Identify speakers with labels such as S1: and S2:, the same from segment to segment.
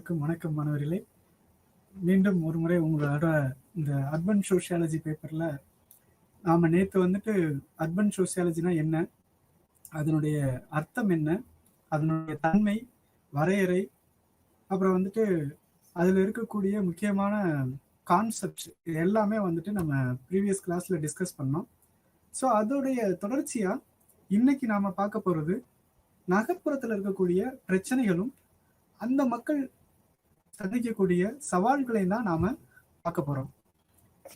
S1: அனைவருக்கும் வணக்கம் மாணவர்களே. மீண்டும் ஒரு முறை உங்களோட இந்த அர்பன் சோசியாலஜி பேப்பர்ல நாம நேற்று வந்துட்டு அர்பன் சோசியாலஜினா என்ன, அதனுடைய அர்த்தம் என்ன, அதனுடைய தன்மை, வரையறை, அப்புறம் வந்துட்டு அதில் இருக்கக்கூடிய முக்கியமான கான்செப்ட்ஸ் இது எல்லாமே வந்துட்டு நம்ம ப்ரீவியஸ் கிளாஸில் டிஸ்கஸ் பண்ணோம். ஸோ அதோடைய தொடர்ச்சியாக இன்னைக்கு நாம் பார்க்க போகிறது நகர்ப்புறத்தில் இருக்கக்கூடிய பிரச்சனைகளும் அந்த மக்கள் சந்திக்கக்கூடிய சவால்களையும் தான் நாம் பார்க்க போகிறோம்.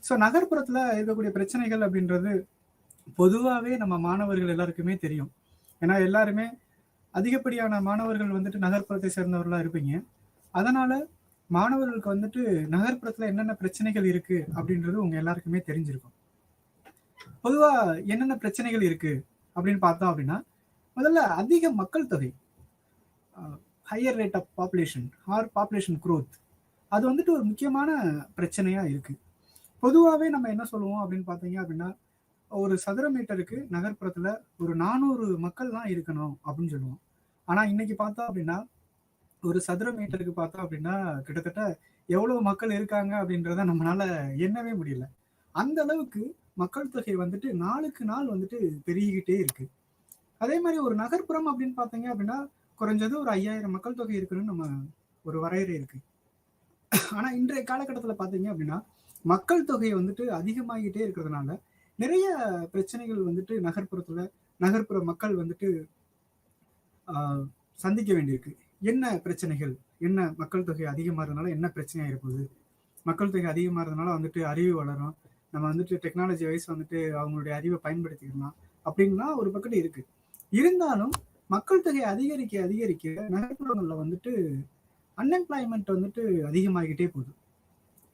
S1: ஸோ நகர்ப்புறத்தில் இருக்கக்கூடிய பிரச்சனைகள் அப்படின்றது பொதுவாகவே நம்ம மாணவர்கள் எல்லாருக்குமே தெரியும். ஏன்னா எல்லாருமே அதிகப்படியான மாணவர்கள் வந்துட்டு நகர்ப்புறத்தை சேர்ந்தவர்களாக இருப்பீங்க. அதனால் மாணவர்களுக்கு வந்துட்டு நகர்ப்புறத்தில் என்னென்ன பிரச்சனைகள் இருக்குது அப்படின்றது உங்கள் எல்லாருக்குமே தெரிஞ்சிருக்கும். பொதுவாக என்னென்ன பிரச்சனைகள் இருக்குது அப்படின்னு பார்த்தோம் அப்படின்னா, முதல்ல அதிக மக்கள் தொகை, higher rate of population or population growth, அது வந்துட்டு ஒரு முக்கியமான பிரச்சனையாக இருக்குது. பொதுவாகவே நம்ம என்ன சொல்லுவோம் அப்படின்னு பார்த்தீங்க அப்படின்னா, ஒரு சதுர மீட்டருக்கு நகர்ப்புறத்தில் ஒரு 400 மக்கள்லாம் இருக்கணும் அப்படின்னு சொல்லுவோம். ஆனால் இன்னைக்கு பார்த்தோம் அப்படின்னா ஒரு சதுர மீட்டருக்கு பார்த்தோம் அப்படின்னா கிட்டத்தட்ட எவ்வளவு மக்கள் இருக்காங்க அப்படின்றத நம்மளால எண்ணவே முடியல. அந்த அளவுக்கு மக்கள் தொகை வந்துட்டு நாளுக்கு நாள் வந்துட்டு பெருகிக்கிட்டே இருக்கு. அதே மாதிரி ஒரு நகர்ப்புறம் அப்படின்னு பார்த்தீங்க அப்படின்னா குறைஞ்சது ஒரு 5000 மக்கள் தொகை இருக்குன்னு நம்ம ஒரு வரையறை இருக்கு. ஆனா இன்றைய காலகட்டத்தில் பார்த்தீங்க அப்படின்னா மக்கள் தொகை வந்துட்டு அதிகமாகிட்டே இருக்கிறதுனால நிறைய பிரச்சனைகள் வந்துட்டு நகர்ப்புற மக்கள் வந்துட்டு சந்திக்க வேண்டியிருக்கு. என்ன பிரச்சனைகள், என்ன மக்கள் தொகை அதிகமாகிறதுனால என்ன பிரச்சனையாக இருப்போகுது, மக்கள் தொகை அதிகமாகிறதுனால வந்துட்டு அறிவு வளரும், நம்ம வந்துட்டு டெக்னாலஜி வைஸ் வந்துட்டு அவங்களுடைய அறிவை பயன்படுத்திக்கலாம் அப்படின்னா ஒரு பக்கத்து இருக்கு. இருந்தாலும் மக்கள் தொகை அதிகரிக்க அதிகரிக்க நகர்ப்புறங்களில் வந்துட்டு அன்எம்ப்ளாய்மெண்ட் வந்துட்டு அதிகமாகிட்டே போகுது,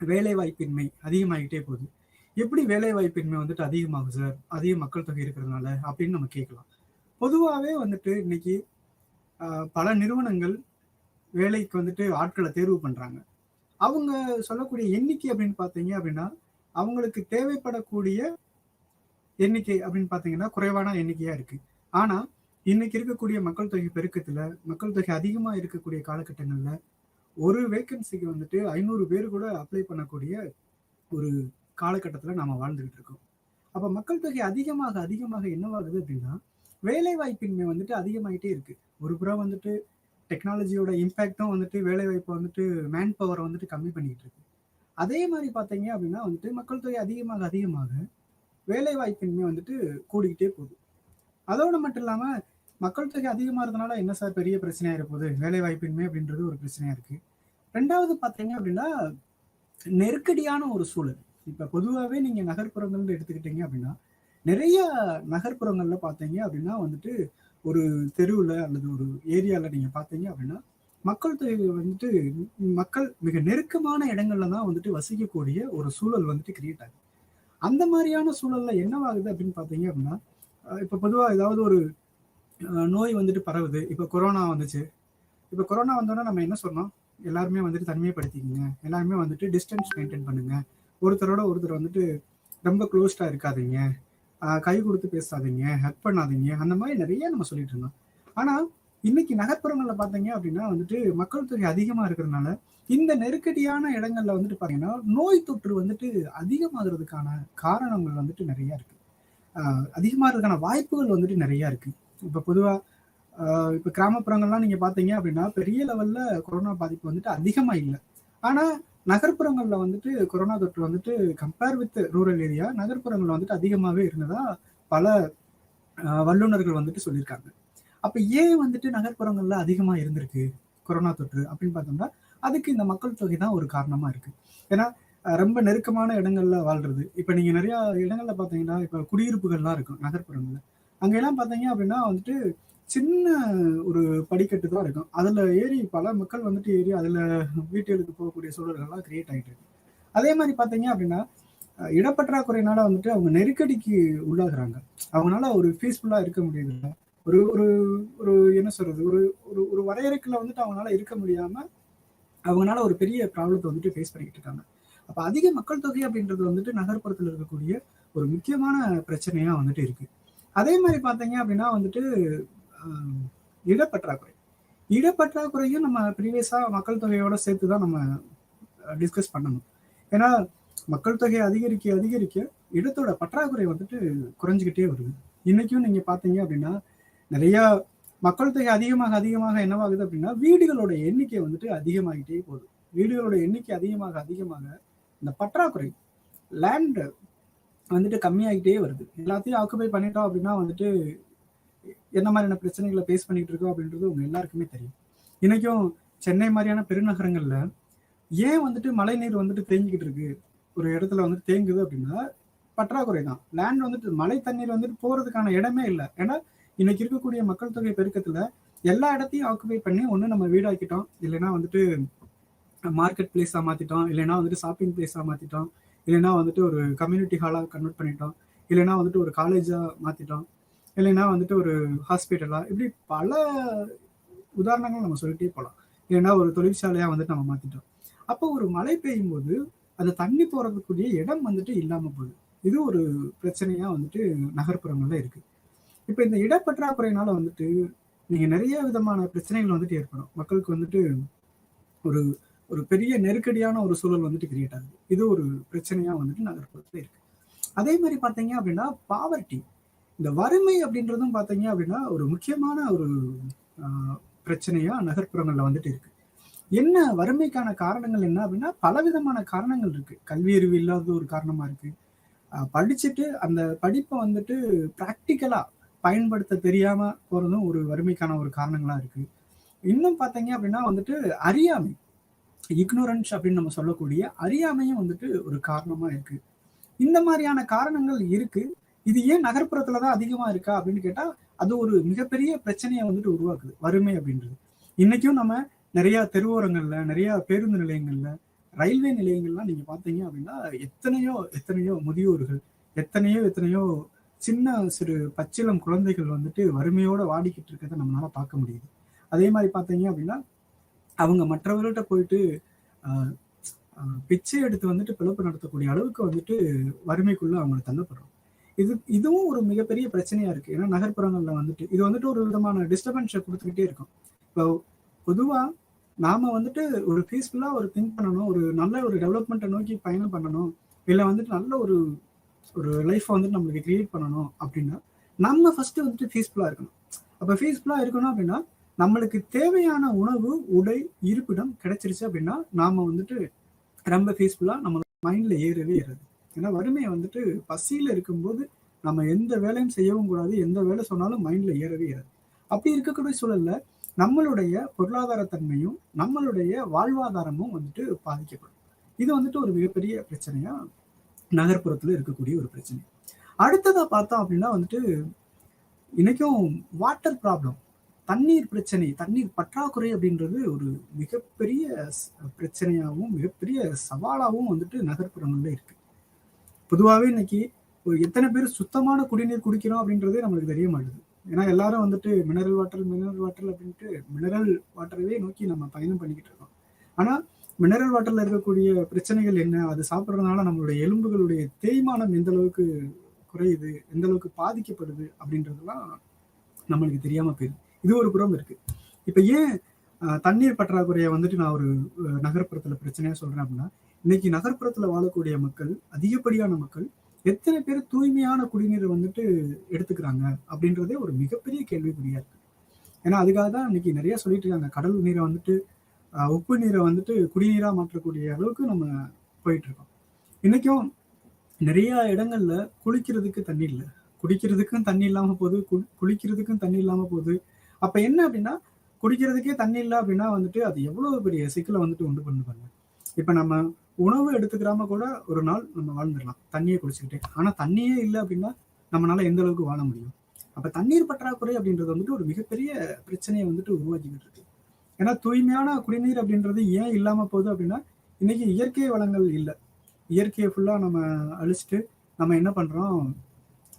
S1: வேலை வாய்ப்பின்மை அதிகமாகிட்டே போகுது. எப்படி வேலை வாய்ப்பின்மை வந்துட்டு அதிகமாகும் சார், அதிக மக்கள் தொகை இருக்கிறதுனால அப்படின்னு நம்ம கேட்கலாம். பொதுவாகவே வந்துட்டு இன்னைக்கு பல நிறுவனங்கள் வேலைக்கு வந்துட்டு ஆட்களை தேர்வு பண்றாங்க. அவங்க சொல்லக்கூடிய எண்ணிக்கை அப்படின்னு பார்த்தீங்க அப்படின்னா அவங்களுக்கு தேவைப்படக்கூடிய எண்ணிக்கை அப்படின்னு பார்த்தீங்கன்னா குறைவான எண்ணிக்கையா இருக்கு. ஆனா இன்னைக்கு இருக்கக்கூடிய மக்கள் தொகை பெருக்கத்துல, மக்கள் தொகை அதிகமா இருக்கக்கூடிய காலகட்டங்கள்ல ஒரு வேக்கன்சிக்கு வந்துட்டு 500 பேர் கூட அப்ளை பண்ணக்கூடிய ஒரு காலகட்டத்துல நாம வாழ்ந்துகிட்டு இருக்கோம். அப்ப மக்கள் தொகை அதிகமாக அதிகமாக என்னவாகுது அப்படின்னா வேலை வாய்ப்பின்மை வந்துட்டு அதிகமாயிட்டே இருக்கு. ஒரு புறம் வந்துட்டு டெக்னாலஜியோட இம்பேக்டும் வந்துட்டு வேலை வாய்ப்பை வந்துட்டு மேன் பவரை வந்துட்டு கம்மி பண்ணிட்டு இருக்கு. அதே மாதிரி பார்த்தீங்க அப்படின்னா வந்துட்டு மக்கள் தொகை அதிகமாக அதிகமாக வேலை வாய்ப்பின்மை வந்துட்டு கூடிக்கிட்டே போகுது. அதோட மட்டும் இல்லாம மக்கள் தொகை அதிகமாகிறதுனால என்ன சார் பெரிய பிரச்சனையா இருப்போகுது, வேலை வாய்ப்பின்மை அப்படின்றது ஒரு பிரச்சனையா இருக்கு. ரெண்டாவது பார்த்தீங்க அப்படின்னா நெருக்கடியான ஒரு சூழல். இப்ப பொதுவாகவே நீங்க நகர்ப்புறங்கள்னு எடுத்துக்கிட்டீங்க அப்படின்னா நிறைய நகர்ப்புறங்கள்ல பார்த்தீங்க அப்படின்னா வந்துட்டு ஒரு தெருவில் அல்லது ஒரு ஏரியாவில் நீங்கள் பார்த்தீங்க அப்படின்னா மக்கள் தொகை வந்துட்டு மக்கள் மிக நெருக்கமான இடங்கள்ல தான் வந்துட்டு வசிக்கக்கூடிய ஒரு சூழல் வந்துட்டு கிரியேட் ஆகுது. அந்த மாதிரியான சூழல்ல என்னவாகுது அப்படின்னு பார்த்தீங்க அப்படின்னா இப்போ பொதுவாக ஏதாவது ஒரு நோய் வந்துட்டு பரவுது. இப்போ கொரோனா வந்துச்சு. இப்போ கொரோனா வந்தோன்னா நம்ம என்ன சொன்னோம், எல்லாருமே வந்துட்டு தனிமைப்படுத்திக்கங்க, எல்லாருமே வந்துட்டு டிஸ்டன்ஸ் மெயின்டைன் பண்ணுங்க, ஒருத்தரோட ஒருத்தர் வந்துட்டு ரொம்ப க்ளோஸ்டா இருக்காதீங்க, கை கொடுத்து பேசாதீங்க, ஹெல்ப் பண்ணாதீங்க, அந்த மாதிரி நிறைய நம்ம சொல்லிட்டு இருந்தோம். ஆனா இன்னைக்கு நகர்ப்புறங்கள்ல பார்த்தீங்க அப்படின்னா வந்துட்டு மக்கள் தொகை அதிகமா இருக்கிறதுனால இந்த நெருக்கடியான இடங்கள்ல வந்துட்டு பாத்தீங்கன்னா நோய் தொற்று வந்துட்டு அதிகமாகிறதுக்கான காரணங்கள் வந்துட்டு நிறைய இருக்கு. அதிகமாகிறதுக்கான வாய்ப்புகள் வந்துட்டு நிறைய இருக்கு. இப்ப பொதுவா இப்ப கிராமப்புறங்கள்லாம் நீங்க பாத்தீங்க அப்படின்னா பெரிய லெவல்ல கொரோனா பாதிப்பு வந்துட்டு அதிகமா இல்லை. ஆனா நகர்ப்புறங்கள்ல வந்துட்டு கொரோனா தொற்று வந்துட்டு கம்பேர் வித் ரூரல் ஏரியா நகர்ப்புறங்கள்ல வந்துட்டு அதிகமாகவே இருந்ததா பல வல்லுநர்கள் வந்துட்டு சொல்லியிருக்காங்க. அப்ப ஏன் வந்துட்டு நகர்ப்புறங்கள்ல அதிகமா இருந்திருக்கு கொரோனா தொற்று அப்படின்னு பார்த்தோம்னா அதுக்கு இந்த மக்கள் தொகை தான் ஒரு காரணமா இருக்கு. ஏன்னா ரொம்ப நெருக்கமான இடங்கள்ல வாழ்றது. இப்ப நீங்க நிறைய இடங்கள்ல பாத்தீங்கன்னா இப்ப குடியிருப்புகள்லாம் இருக்கும் நகர்ப்புறங்கள்ல. அங்கெல்லாம் பாத்தீங்க அப்படின்னா வந்துட்டு சின்ன ஒரு படிக்கட்டு தான் இருக்கும். அதுல ஏறி பல மக்கள் வந்துட்டு ஏறி அதுல வீட்டுகளுக்கு போகக்கூடிய சூழல்கள்லாம் கிரியேட் ஆகிட்டு இருக்கு. அதே மாதிரி பாத்தீங்க அப்படின்னா இடப்பற்றாக்குறையினால வந்துட்டு அவங்க நெருக்கடிக்கு உள்ளாகுறாங்க. அவங்களால ஒரு பீஸ்ஃபுல்லா இருக்க முடியுது. ஒரு ஒரு ஒரு என்ன சொல்றது, ஒரு ஒரு வரையறைக்குள்ள வந்துட்டு அவங்களால இருக்க முடியாம அவங்களால ஒரு பெரிய ப்ராப்ளத்தை வந்துட்டு ஃபேஸ் பண்ணிக்கிட்டு இருக்காங்க. அப்ப அதிக மக்கள் தொகை அப்படின்றது வந்துட்டு நகர்ப்புறத்துல இருக்கக்கூடிய ஒரு முக்கியமான பிரச்சனையா வந்துட்டு இருக்கு. அதே மாதிரி பாத்தீங்க அப்படின்னா வந்துட்டு இடப்பற்றாக்குறை. இடப்பற்றாக்குறையும் நம்ம ப்ரீவியஸா மக்கள் தொகையோட சேர்த்து தான் நம்ம டிஸ்கஸ் பண்ணணும். ஏன்னா மக்கள் தொகை அதிகரிக்க அதிகரிக்க இடத்தோட பற்றாக்குறை வந்துட்டு குறைஞ்சிக்கிட்டே வருது. இன்னைக்கும் நீங்க பாத்தீங்க அப்படின்னா நிறைய மக்கள் தொகை அதிகமாக அதிகமாக என்னவாகுது அப்படின்னா வீடுகளோட எண்ணிக்கை வந்துட்டு அதிகமாகிட்டே போகுது. வீடுகளோட எண்ணிக்கை அதிகமாக அதிகமாக இந்த பற்றாக்குறை லேண்ட் வந்துட்டு கம்மியாகிட்டே வருது. எல்லாத்தையும் ஆக்குபை பண்ணிட்டோம் அப்படின்னா வந்துட்டு என்ன மாதிரியான பிரச்சனைகளை ஃபேஸ் பண்ணிட்டு இருக்கோம் அப்படின்றது உங்க எல்லாருக்குமே தெரியும். இன்னைக்கும் சென்னை மாதிரியான பெருநகரங்கள்ல ஏன் வந்துட்டு மழை நீர் வந்துட்டு தேங்கிக்கிட்டு இருக்கு, ஒரு இடத்துல வந்துட்டு தேங்குது அப்படின்னா பற்றாக்குறை தான். லேண்ட் வந்துட்டு மழை தண்ணீர் வந்துட்டு போறதுக்கான இடமே இல்லை. ஏன்னா இன்னைக்கு இருக்கக்கூடிய மக்கள் தொகை பெருக்கத்துல எல்லா இடத்தையும் ஆக்குபை பண்ணி ஒண்ணு நம்ம வீடாக்கிட்டோம், இல்லைன்னா வந்துட்டு மார்க்கெட் பிளேஸா மாத்திட்டோம், இல்லைன்னா வந்துட்டு ஷாப்பிங் பிளேஸா மாத்திட்டோம், இல்லைன்னா வந்துட்டு ஒரு கம்யூனிட்டி ஹாலா கன்வெர்ட் பண்ணிட்டோம், இல்லைன்னா வந்துட்டு ஒரு காலேஜா மாத்திட்டோம், இல்லைன்னா வந்துட்டு ஒரு ஹாஸ்பிட்டலா, இப்படி பல உதாரணங்கள் நம்ம சொல்லிட்டே போகலாம். இல்லைன்னா ஒரு தொழிற்சாலையா வந்துட்டு நம்ம மாத்திட்டோம். அப்போ ஒரு மழை பெய்யும் போது அந்த தண்ணி போறதுக்குரிய இடம் வந்துட்டு இல்லாம போகுது. இது ஒரு பிரச்சனையா வந்துட்டு நகர்ப்புறங்கள்ல இருக்கு. இப்ப இந்த இடப்பற்றாக்குறையினால வந்துட்டு நீங்க நிறைய விதமான பிரச்சனைகள் வந்துட்டு ஏற்படும். மக்களுக்கு வந்துட்டு ஒரு ஒரு பெரிய நெருக்கடியான ஒரு சூழல் வந்துட்டு கிரியேட் ஆகுது. இது ஒரு பிரச்சனையா வந்துட்டு நகர்ப்புறத்துல இருக்கு. அதே மாதிரி பாத்தீங்க அப்படின்னா பாவர்ட்டி, இந்த வறுமை அப்படின்றதும் பாத்தீங்க அப்படின்னா ஒரு முக்கியமான ஒரு பிரச்சனையா நகர்ப்புறங்கள்ல வந்துட்டு இருக்கு. என்ன வறுமைக்கான காரணங்கள் என்ன அப்படின்னா பலவிதமான காரணங்கள் இருக்கு. கல்வி அறிவு இல்லாத ஒரு காரணமா இருக்கு. படிச்சுட்டு அந்த படிப்பை வந்துட்டு பிராக்டிக்கலா பயன்படுத்த தெரியாம போறதும் ஒரு வறுமைக்கான ஒரு காரணங்களா இருக்கு. இன்னும் பாத்தீங்க அப்படின்னா வந்துட்டு அறியாமை, இக்னோரன்ஸ் அப்படின்னு நம்ம சொல்லக்கூடிய அறியாமையும் வந்துட்டு ஒரு காரணமா இருக்கு. இந்த மாதிரியான காரணங்கள் இருக்கு. இது ஏன் நகர்ப்புறத்துலதான் அதிகமா இருக்கா அப்படின்னு கேட்டா அது ஒரு மிகப்பெரிய பிரச்சனையை வந்துட்டு உருவாக்குது, வறுமை அப்படின்றது. இன்னைக்கும் நம்ம நிறைய தெருவோரங்கள்ல, நிறைய பேருந்து நிலையங்கள்ல, ரயில்வே நிலையங்கள்லாம் நீங்க பாத்தீங்க அப்படின்னா எத்தனையோ எத்தனையோ முதியோர்கள், எத்தனையோ எத்தனையோ சின்ன சிறு பச்சிளம் குழந்தைகள் வந்துட்டு வறுமையோட வாடிக்கிட்டு இருக்கிறத நம்மளால பார்க்க முடியுது. அதே மாதிரி பாத்தீங்க அப்படின்னா அவங்க மற்றவர்கள்ட்ட போயிட்டு பிச்சை எடுத்து வந்துட்டு பிழப்பு நடத்தக்கூடிய அளவுக்கு வந்துட்டு வறுமைக்குள்ள அவங்க தள்ளப்படுறோம். இதுவும் ஒரு மிகப்பெரிய பிரச்சனையா இருக்கு. ஏன்னா நகர்ப்புறங்கள்ல வந்துட்டு இது வந்துட்டு ஒரு விதமான டிஸ்டர்பன்ஸை கொடுத்துக்கிட்டே இருக்கும். இப்போ பொதுவா நாம வந்துட்டு ஒரு பீஸ்ஃபுல்லா ஒரு திங்க் பண்ணணும், ஒரு நல்ல ஒரு டெவலப்மெண்ட்டை நோக்கி பயணம் பண்ணணும், இல்லை வந்துட்டு நல்ல ஒரு ஒரு லைஃப்பை வந்துட்டு நம்மளுக்கு கிரியேட் பண்ணணும் அப்படின்னா நம்ம ஃபர்ஸ்ட் வந்துட்டு பீஸ்ஃபுல்லா இருக்கணும். அப்ப பீஸ்ஃபுல்லா இருக்கணும் அப்படின்னா நம்மளுக்கு தேவையான உணவு, உடை, இருப்பிடம் கிடைச்சிருச்சு அப்படின்னா நாம வந்துட்டு ரொம்ப பீஸ்ஃபுல்லா நம்ம மைண்ட்ல ஏறவே ஏறாது. ஏன்னா வறுமையை வந்துட்டு பசியில இருக்கும்போது நம்ம எந்த வேலையும் செய்யவும் கூடாது, எந்த வேலை சொன்னாலும் மைண்ட்ல ஏறவே ஏறாது. அப்படி இருக்கக்கூடிய சூழல்ல நம்மளுடைய பொருளாதார தன்மையும் நம்மளுடைய வாழ்வாதாரமும் வந்துட்டு பாதிக்கப்படும். இது வந்துட்டு ஒரு மிகப்பெரிய பிரச்சனையா நகர்ப்புறத்துல இருக்கக்கூடிய ஒரு பிரச்சனை. அடுத்ததா பார்த்தோம் அப்படின்னா வந்துட்டு இன்னைக்கும் வாட்டர் ப்ராப்ளம், தண்ணீர் பிரச்சனை, தண்ணீர் பற்றாக்குறை அப்படின்றது ஒரு மிகப்பெரிய பிரச்சனையாகவும் மிகப்பெரிய சவாலாகவும் வந்துட்டு நகர்ப்புறங்கள்ல இருக்கு. பொதுவாகவே இன்னைக்கு எத்தனை பேர் சுத்தமான குடிநீர் குடிக்கிறோம் அப்படின்றதே நம்மளுக்கு தெரிய மாட்டேது. ஏன்னா எல்லாரும் வந்துட்டு மினரல் வாட்டர் அப்படின்ட்டு மினரல் வாட்டரவே நோக்கி நம்ம பயணம் பண்ணிக்கிட்டு இருக்கோம். ஆனா மினரல் வாட்டர்ல இருக்கக்கூடிய பிரச்சனைகள் என்ன, அது சாப்பிட்றதுனால நம்மளுடைய எலும்புகளுடைய தேய்மானம் எந்த அளவுக்கு குறையுது, எந்த அளவுக்கு பாதிக்கப்படுது அப்படின்றதுலாம் நம்மளுக்கு தெரியாம போயிடுது. இது ஒரு புறம் இருக்கு. இப்ப ஏன் தண்ணீர் பற்றாக்குறையை வந்துட்டு நான் ஒரு நகர்ப்புறத்துல பிரச்சனையா சொல்றேன் அப்படின்னா இன்னைக்கு நகர்ப்புறத்துல வாழக்கூடிய மக்கள், அதிகப்படியான மக்கள் எத்தனை பேர் தூய்மையான குடிநீரை வந்துட்டு எடுத்துக்கிறாங்க அப்படின்றதே ஒரு மிகப்பெரிய கேள்விக்குறியா இருக்கு. ஏன்னா அதுக்காக தான் இன்னைக்கு நிறைய சொல்லிட்டு இருக்காங்க, கடல் நீரை வந்துட்டு உப்பு நீரை வந்துட்டு குடிநீரா மாற்றக்கூடிய அளவுக்கு நம்ம போயிட்டு இருக்கோம். இன்னைக்கும் நிறைய இடங்கள்ல குளிக்கிறதுக்கு தண்ணி இல்லை, குடிக்கிறதுக்கும் தண்ணி இல்லாம போகுது, குளிக்கிறதுக்கும் தண்ணி இல்லாம போகுது. அப்ப என்ன அப்படின்னா குடிக்கிறதுக்கே தண்ணி இல்லை அப்படின்னா வந்துட்டு அது எவ்வளவு பெரிய சிக்கலை வந்துட்டு உண்டு பண்ணுவாங்க. இப்ப நம்ம உணவு எடுத்துக்கிறாம கூட ஒரு நாள் நம்ம வாழ்ந்துடலாம் தண்ணியை குடிச்சுக்கிட்டே. ஆனா தண்ணியே இல்லை அப்படின்னா நம்மளால எந்த அளவுக்கு வாழ முடியும்? அப்ப தண்ணீர் பற்றாக்குறை அப்படின்றது வந்துட்டு ஒரு மிகப்பெரிய பிரச்சனையை வந்துட்டு உருவாக்கிக்கிட்டு இருக்கு. ஏன்னா தூய்மையான குடிநீர் அப்படின்றது ஏன் இல்லாம போகுது அப்படின்னா இன்னைக்கு இயற்கை வளங்கள் இல்லை. இயற்கையை ஃபுல்லா நம்ம அழிச்சிட்டு நம்ம என்ன பண்றோம்,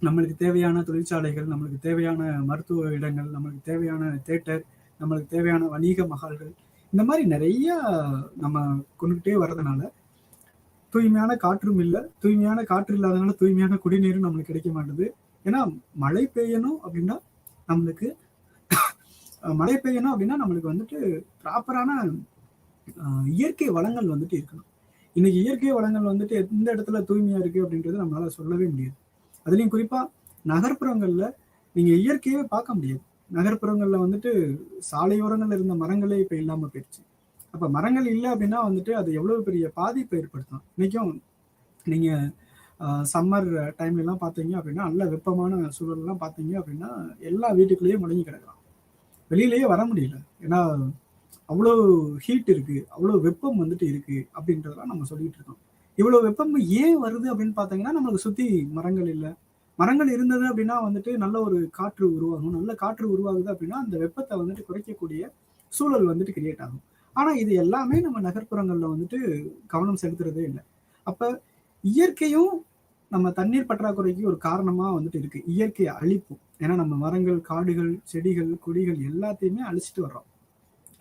S1: நம்மளுக்கு தேவையான தொழிற்சாலைகள், நம்மளுக்கு தேவையான மருத்துவ இடங்கள், நம்மளுக்கு தேவையான தியேட்டர், நம்மளுக்கு தேவையான வணிக மகால்கள், இந்த மாதிரி நிறைய நம்ம கொண்டுகிட்டே வர்றதுனால தூய்மையான காற்றும் இல்லை. தூய்மையான காற்று இல்லாதனால தூய்மையான குடிநீரும் நம்மளுக்கு கிடைக்க மாட்டேது. ஏன்னா மழை பெய்யணும் அப்படின்னா நம்மளுக்கு மழை பெய்யணும் அப்படின்னா நம்மளுக்கு வந்துட்டு ப்ராப்பரான இயற்கை வளங்கள் வந்துட்டு இருக்கணும். இன்னைக்கு இயற்கை வளங்கள் வந்துட்டு எந்த இடத்துல தூய்மையா இருக்கு அப்படின்றது நம்மளால சொல்லவே முடியாது. அதுலயும் குறிப்பா நகர்ப்புறங்கள்ல நீங்க இயற்கையே பார்க்க முடியாது. நகர்ப்புறங்கள்ல வந்துட்டு சாலையோரங்கள்ல இருந்த மரங்களே இப்ப இல்லாம போயிடுச்சு. அப்ப மரங்கள் இல்லை அப்படின்னா வந்துட்டு அது எவ்வளவு பெரிய பாதிப்பை ஏற்படுத்தும். இன்னைக்கும் நீங்க சம்மர் டைம்ல எல்லாம் பார்த்தீங்க அப்படின்னா நல்ல வெப்பமான சூழல் எல்லாம் பார்த்தீங்க அப்படின்னா எல்லா வீட்டுக்குள்ளேயும் முடங்கி கிடக்கலாம். வெளியிலேயே வர முடியல. ஏன்னா அவ்வளோ ஹீட் இருக்கு, அவ்வளோ வெப்பம் வந்துட்டு இருக்கு அப்படின்றதெல்லாம் நம்ம சொல்லிட்டு இருக்கோம். இவ்வளவு வெப்பம் ஏன் வருது அப்படின்னு பார்த்தீங்கன்னா நம்மளுக்கு சுத்தி மரங்கள் இல்லை. மரங்கள் இருந்தது அப்படின்னா வந்துட்டு நல்ல ஒரு காற்று உருவாகும். நல்ல காற்று உருவாகுது அப்படின்னா அந்த வெப்பத்தை வந்துட்டு குறைக்கக்கூடிய சூழல் வந்துட்டு கிரியேட் ஆகும். ஆனா இது எல்லாமே நம்ம நகர்ப்புறங்கள்ல வந்துட்டு கவனம் செலுத்துறதே இல்லை. அப்ப இயற்கையும் நம்ம தண்ணீர் பற்றாக்குறைக்கு ஒரு காரணமா வந்துட்டு இருக்கு. இயற்கை அழிப்பு. ஏன்னா நம்ம மரங்கள், காடுகள், செடிகள், கொடிகள் எல்லாத்தையுமே அழிச்சிட்டு வர்றோம்.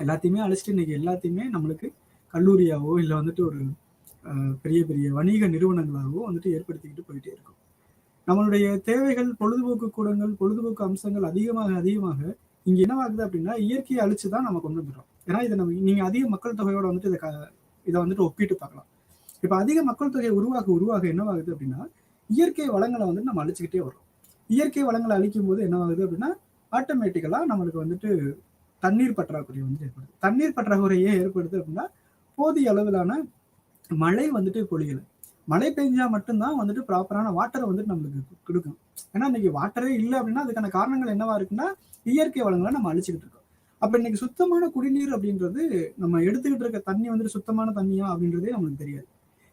S1: எல்லாத்தையுமே அழிச்சிட்டு இன்னைக்கு எல்லாத்தையுமே நம்மளுக்கு கல்லூரியாவோ இல்லை வந்துட்டு ஒரு பெரிய பெரிய வணிக நிறுவனங்களாகவோ வந்துட்டு ஏற்படுத்திக்கிட்டு போயிட்டே இருக்கும். நம்மளுடைய தேவைகள், பொழுதுபோக்கு கூடங்கள், பொழுதுபோக்கு அம்சங்கள் அதிகமாக அதிகமாக இங்க என்னவாகுது அப்படின்னா இயற்கையை அழிச்சுதான் நம்ம கொண்டு வந்துடுறோம். ஏன்னா இதை நம்ம நீங்க அதிக மக்கள் தொகையோட வந்துட்டு இதை வந்துட்டு ஒப்பிட்டு பார்க்கலாம். இப்ப அதிக மக்கள் தொகை உருவாக என்னவாகுது அப்படின்னா இயற்கை வளங்களை வந்துட்டு நம்ம அழிச்சுக்கிட்டே வரோம். இயற்கை வளங்களை அழிக்கும் போது என்னவாகுது அப்படின்னா ஆட்டோமேட்டிக்கலா நம்மளுக்கு வந்துட்டு தண்ணீர் பற்றாக்குறை வந்துட்டு ஏற்படுது. தண்ணீர் பற்றாக்குறையே ஏற்படுது அப்படின்னா போதிய அளவிலான மழை வந்துட்டு பொழியல. மழை பெஞ்சா மட்டும்தான் வந்துட்டு ப்ராப்பரான வாட்டரை வந்துட்டு நம்மளுக்கு கொடுக்கும். ஏன்னா இன்னைக்கு வாட்டரே இல்லை அப்படின்னா அதுக்கான காரணங்கள் என்னவா இருக்குன்னா இயற்கை வளங்களை நம்ம அழிச்சுக்கிட்டு இருக்கோம். அப்ப இன்னைக்கு சுத்தமான குடிநீர் அப்படின்றது நம்ம எடுத்துக்கிட்டு இருக்க தண்ணி வந்துட்டு சுத்தமான தண்ணியா அப்படின்றதே நம்மளுக்கு தெரியாது.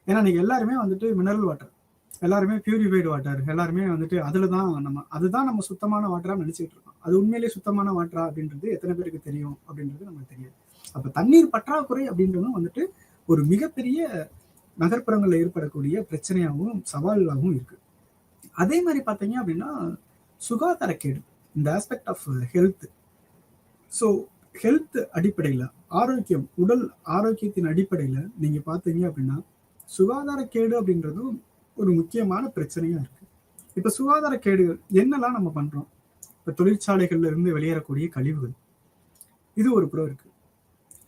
S1: ஏன்னா இன்னைக்கு எல்லாருமே வந்துட்டு மினரல் வாட்டர், எல்லாருமே பியூரிஃபைடு வாட்டர், எல்லாருமே வந்துட்டு அதுதான் நம்ம சுத்தமான வாட்டரா நினைச்சுட்டு இருக்கோம். அது உண்மையிலேயே சுத்தமான வாட்டரா அப்படின்றது எத்தனை பேருக்கு தெரியும் அப்படின்றது நமக்கு தெரியாது. அப்ப தண்ணீர் பற்றாக்குறை அப்படின்றதும் வந்துட்டு ஒரு மிகப்பெரிய நகர்ப்புறங்கள்ல ஏற்படக்கூடிய பிரச்சனையாகவும் சவாலாகவும் இருக்கு. அதே மாதிரி பார்த்தீங்க அப்படின்னா சுகாதாரக்கேடு, இந்த aspect of health. So health அடிப்படையில் ஆரோக்கியம், உடல் ஆரோக்கியத்தின் அடிப்படையில் நீங்க பார்த்தீங்க அப்படின்னா சுகாதாரக்கேடு அப்படின்றதும் ஒரு முக்கியமான பிரச்சனையா இருக்கு. இப்ப சுகாதாரக்கேடுகள் என்னெல்லாம் நம்ம பண்றோம்? இப்ப தொழிற்சாலைகள்ல இருந்து வெளியேறக்கூடிய கழிவுகள், இது ஒரு புறம் இருக்கு.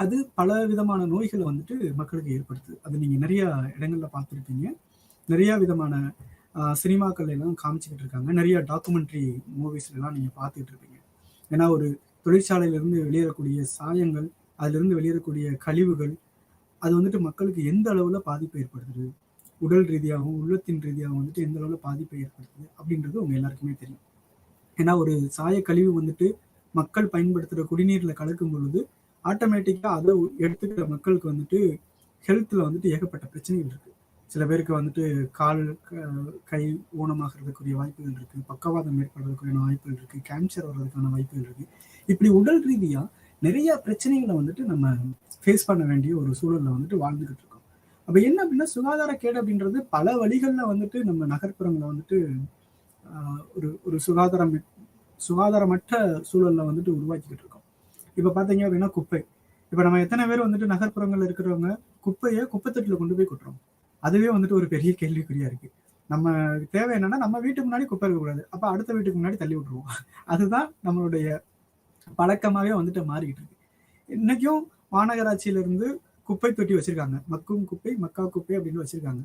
S1: அது பல விதமான நோய்களை வந்துட்டு மக்களுக்கு ஏற்படுத்துது. அது நீங்க நிறைய இடங்கள்ல பார்த்துருப்பீங்க. நிறைய விதமான சினிமாக்கள் எல்லாம் காமிச்சுக்கிட்டு இருக்காங்க. நிறைய டாக்குமெண்ட்ரி மூவிஸ்ல எல்லாம் நீங்க பார்த்துட்டு இருப்பீங்க. ஏன்னா ஒரு தொழிற்சாலையிலிருந்து வெளியேறக்கூடிய சாயங்கள், அதுல இருந்து வெளியேறக்கூடிய கழிவுகள், அது வந்துட்டு மக்களுக்கு எந்த அளவுல பாதிப்பை ஏற்படுத்துது, உடல் ரீதியாகவும் உள்ளத்தின் ரீதியாகவும் வந்துட்டு எந்த அளவுல பாதிப்பை ஏற்படுத்துது அப்படின்றது உங்க எல்லாருக்குமே தெரியும். ஏன்னா ஒரு சாய கழிவு வந்துட்டு மக்கள் பயன்படுத்துற குடிநீர்ல கலக்கும் பொழுது ஆட்டோமேட்டிக்கா அதை எடுத்துக்கிற மக்களுக்கு வந்துட்டு ஹெல்த்ல வந்துட்டு ஏகப்பட்ட பிரச்சனைகள் இருக்கு. சில பேருக்கு வந்துட்டு கால், கை ஊனமாகிறதுக்குரிய வாய்ப்புகள் இருக்கு, பக்கவாதம் ஏற்படுறதுக்குரிய வாய்ப்புகள் இருக்கு, கேன்சர் வர்றதுக்கான வாய்ப்புகள் இருக்கு. இப்படி உடல் ரீதியா நிறைய பிரச்சனைகளை வந்துட்டு நம்ம ஃபேஸ் பண்ண வேண்டிய ஒரு சூழல்ல வந்துட்டு வாழ்ந்துகிட்டு இருக்கோம். அப்ப என்ன அப்படின்னா சுகாதாரக்கேடு அப்படின்றது பல வழிகள்ல வந்துட்டு நம்ம நகர்ப்புறங்களை வந்துட்டு ஒரு ஒரு சுகாதாரமற்ற சூழல்ல வந்துட்டு உருவாக்கிக்கிட்டு இருக்கோம். இப்ப பாத்தீங்க அப்படின்னா குப்பை. இப்ப நம்ம எத்தனை பேர் வந்துட்டு நகர்ப்புறங்கள்ல இருக்கிறவங்க குப்பையை குப்பைத்தட்டில கொண்டு போய் கொட்டுறோம்? அதுவே வந்துட்டு ஒரு பெரிய கேள்விக்குறியா இருக்கு. நம்ம தேவை என்னன்னா நம்ம வீட்டுக்கு முன்னாடி குப்பை இருக்கக்கூடாது, அப்ப அடுத்த வீட்டுக்கு முன்னாடி தள்ளி விட்டுருவோம். அதுதான் நம்மளுடைய பழக்கமாவே வந்துட்டு மாறிக்கிட்டு இருக்கு. இன்னைக்கும் மாநகராட்சியில இருந்து குப்பை தொட்டி வச்சிருக்காங்க, மக்கும் குப்பை, மக்கா குப்பை அப்படின்னு வச்சிருக்காங்க.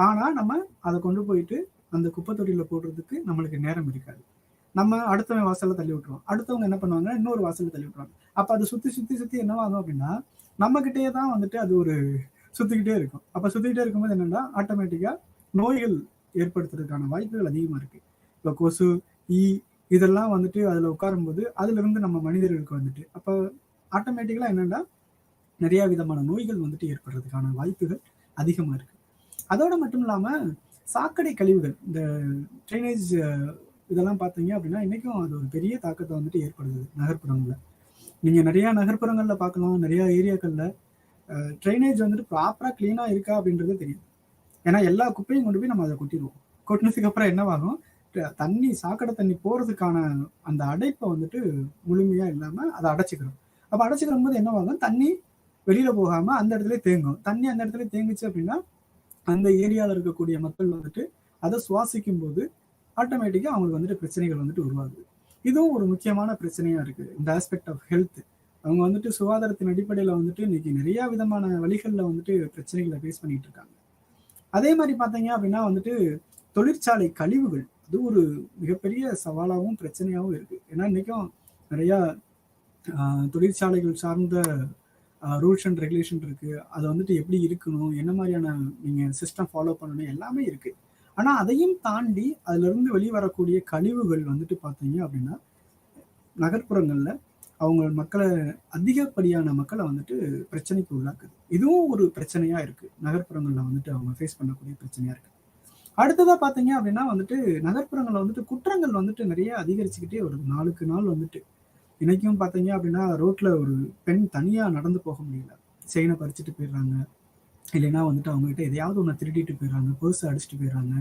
S1: ஆனா நம்ம அதை கொண்டு போயிட்டு அந்த குப்பை தொட்டியில போடுறதுக்கு நம்மளுக்கு நேரம் இருக்காது. நம்ம அடுத்தவங்க வாசல்ல தள்ளி விட்டுருவோம். அடுத்தவங்க என்ன பண்ணுவாங்க, இன்னொரு வாசல்ல தள்ளி விட்டுருவாங்க. அப்ப அது சுத்தி சுத்தி சுத்தி என்னவாகும் அப்படின்னா நம்ம கிட்டே தான் வந்துட்டு அது ஒரு சுத்திக்கிட்டே இருக்கும். அப்ப சுத்திக்கிட்டே இருக்கும்போது என்னன்னா ஆட்டோமேட்டிக்கா நோய்கள் ஏற்படுத்துறதுக்கான வாய்ப்புகள் அதிகமா இருக்கு. இப்ப கொசு, ஈ இதெல்லாம் வந்துட்டு அதுல உட்காரும் போது அதுல இருந்து நம்ம மனிதர்களுக்கு வந்துட்டு அப்ப ஆட்டோமேட்டிக்கலா என்னன்னா நிறைய விதமான நோய்கள் வந்துட்டு ஏற்படுறதுக்கான வாய்ப்புகள் அதிகமா இருக்கு. அதோட மட்டும் இல்லாம சாக்கடை கழிவுகள், இந்த ட்ரைனேஜ் இதெல்லாம் பார்த்தீங்க அப்படின்னா இன்னைக்கும் அது ஒரு பெரிய தாக்கத்தை வந்துட்டு ஏற்படுது நகர்ப்புறங்கள்ல. நீங்க நிறைய நகர்ப்புறங்கள்ல பார்க்கலாம், நிறைய ஏரியாக்கள்ல ட்ரைனேஜ் வந்துட்டு ப்ராப்பரா கிளீனா இருக்கா அப்படின்றது தெரியும். ஏன்னா எல்லா குப்பையும் கொண்டு போய் நம்ம அதை கொட்டிடுவோம். கொட்டினதுக்கு அப்புறம் என்னவாகும், தண்ணி சாக்கடை தண்ணி போறதுக்கான அந்த அடைப்பை வந்துட்டு முழுமையா இல்லாம அதை அடைச்சிக்கிறோம். அப்ப அடைச்சிக்கிற போது என்னவாகும், தண்ணி வெளியில போகாம அந்த இடத்துல தேங்கும். தண்ணி அந்த இடத்துல தேங்குச்சு அப்படின்னா அந்த ஏரியாவில் இருக்கக்கூடிய மக்கள் வந்துட்டு அதை சுவாசிக்கும் போது ஆட்டோமேட்டிக்கா அவங்களுக்கு வந்துட்டு பிரச்சனைகள் வந்துட்டு உருவாகுது. இதுவும் ஒரு முக்கியமான பிரச்சனையா இருக்கு. இந்த ஆஸ்பெக்ட் ஆஃப் ஹெல்த். அவங்க வந்துட்டு சுகாதாரத்தின் அடிப்படையில வந்துட்டு இன்னைக்கு நிறைய விதமான வழிகள்ல வந்துட்டு பிரச்சனைகளை ஃபேஸ் பண்ணிட்டு இருக்காங்க. அதே மாதிரி பார்த்தீங்க அப்படின்னா வந்துட்டு தொழிற்சாலை கழிவுகள் அது ஒரு மிகப்பெரிய சவாலாகவும் பிரச்சனையாகவும் இருக்கு. ஏன்னா இன்னைக்கும் நிறைய தொழிற்சாலைகள் சார்ந்த ரூல்ஸ் அண்ட் ரெகுலேஷன் இருக்கு. அது வந்துட்டு எப்படி இருக்கணும், என்ன மாதிரியான நீங்க சிஸ்டம் ஃபாலோ பண்ணணும் எல்லாமே இருக்கு. ஆனா அதையும் தாண்டி அதுல இருந்து வெளிவரக்கூடிய கழிவுகள் வந்துட்டு பார்த்தீங்க அப்படின்னா நகர்ப்புறங்கள்ல அவங்க மக்களை அதிகப்படியான மக்களை வந்துட்டு பிரச்சனைக்கு உள்ளாக்குது. இதுவும் ஒரு பிரச்சனையா இருக்கு. நகர்ப்புறங்கள்ல வந்துட்டு அவங்க ஃபேஸ் பண்ணக்கூடிய பிரச்சனையா இருக்கு. அடுத்ததா பாத்தீங்க அப்படின்னா வந்துட்டு நகர்ப்புறங்கள்ல வந்துட்டு குற்றங்கள் வந்துட்டு நிறைய அதிகரிச்சுக்கிட்டே வருது. நாளுக்கு நாள் வந்துட்டு இன்னைக்கும் பாத்தீங்க அப்படின்னா ரோட்ல ஒரு பெண் தனியா நடந்து போக முடியல. செயினை பறிச்சுட்டு போயிடுறாங்க. இல்லைன்னா வந்துட்டு அவங்க கிட்ட எதையாவது ஒன்று திருடிட்டு போயிடுறாங்க, பர்ஸ் அடிச்சுட்டு போயிடுறாங்க.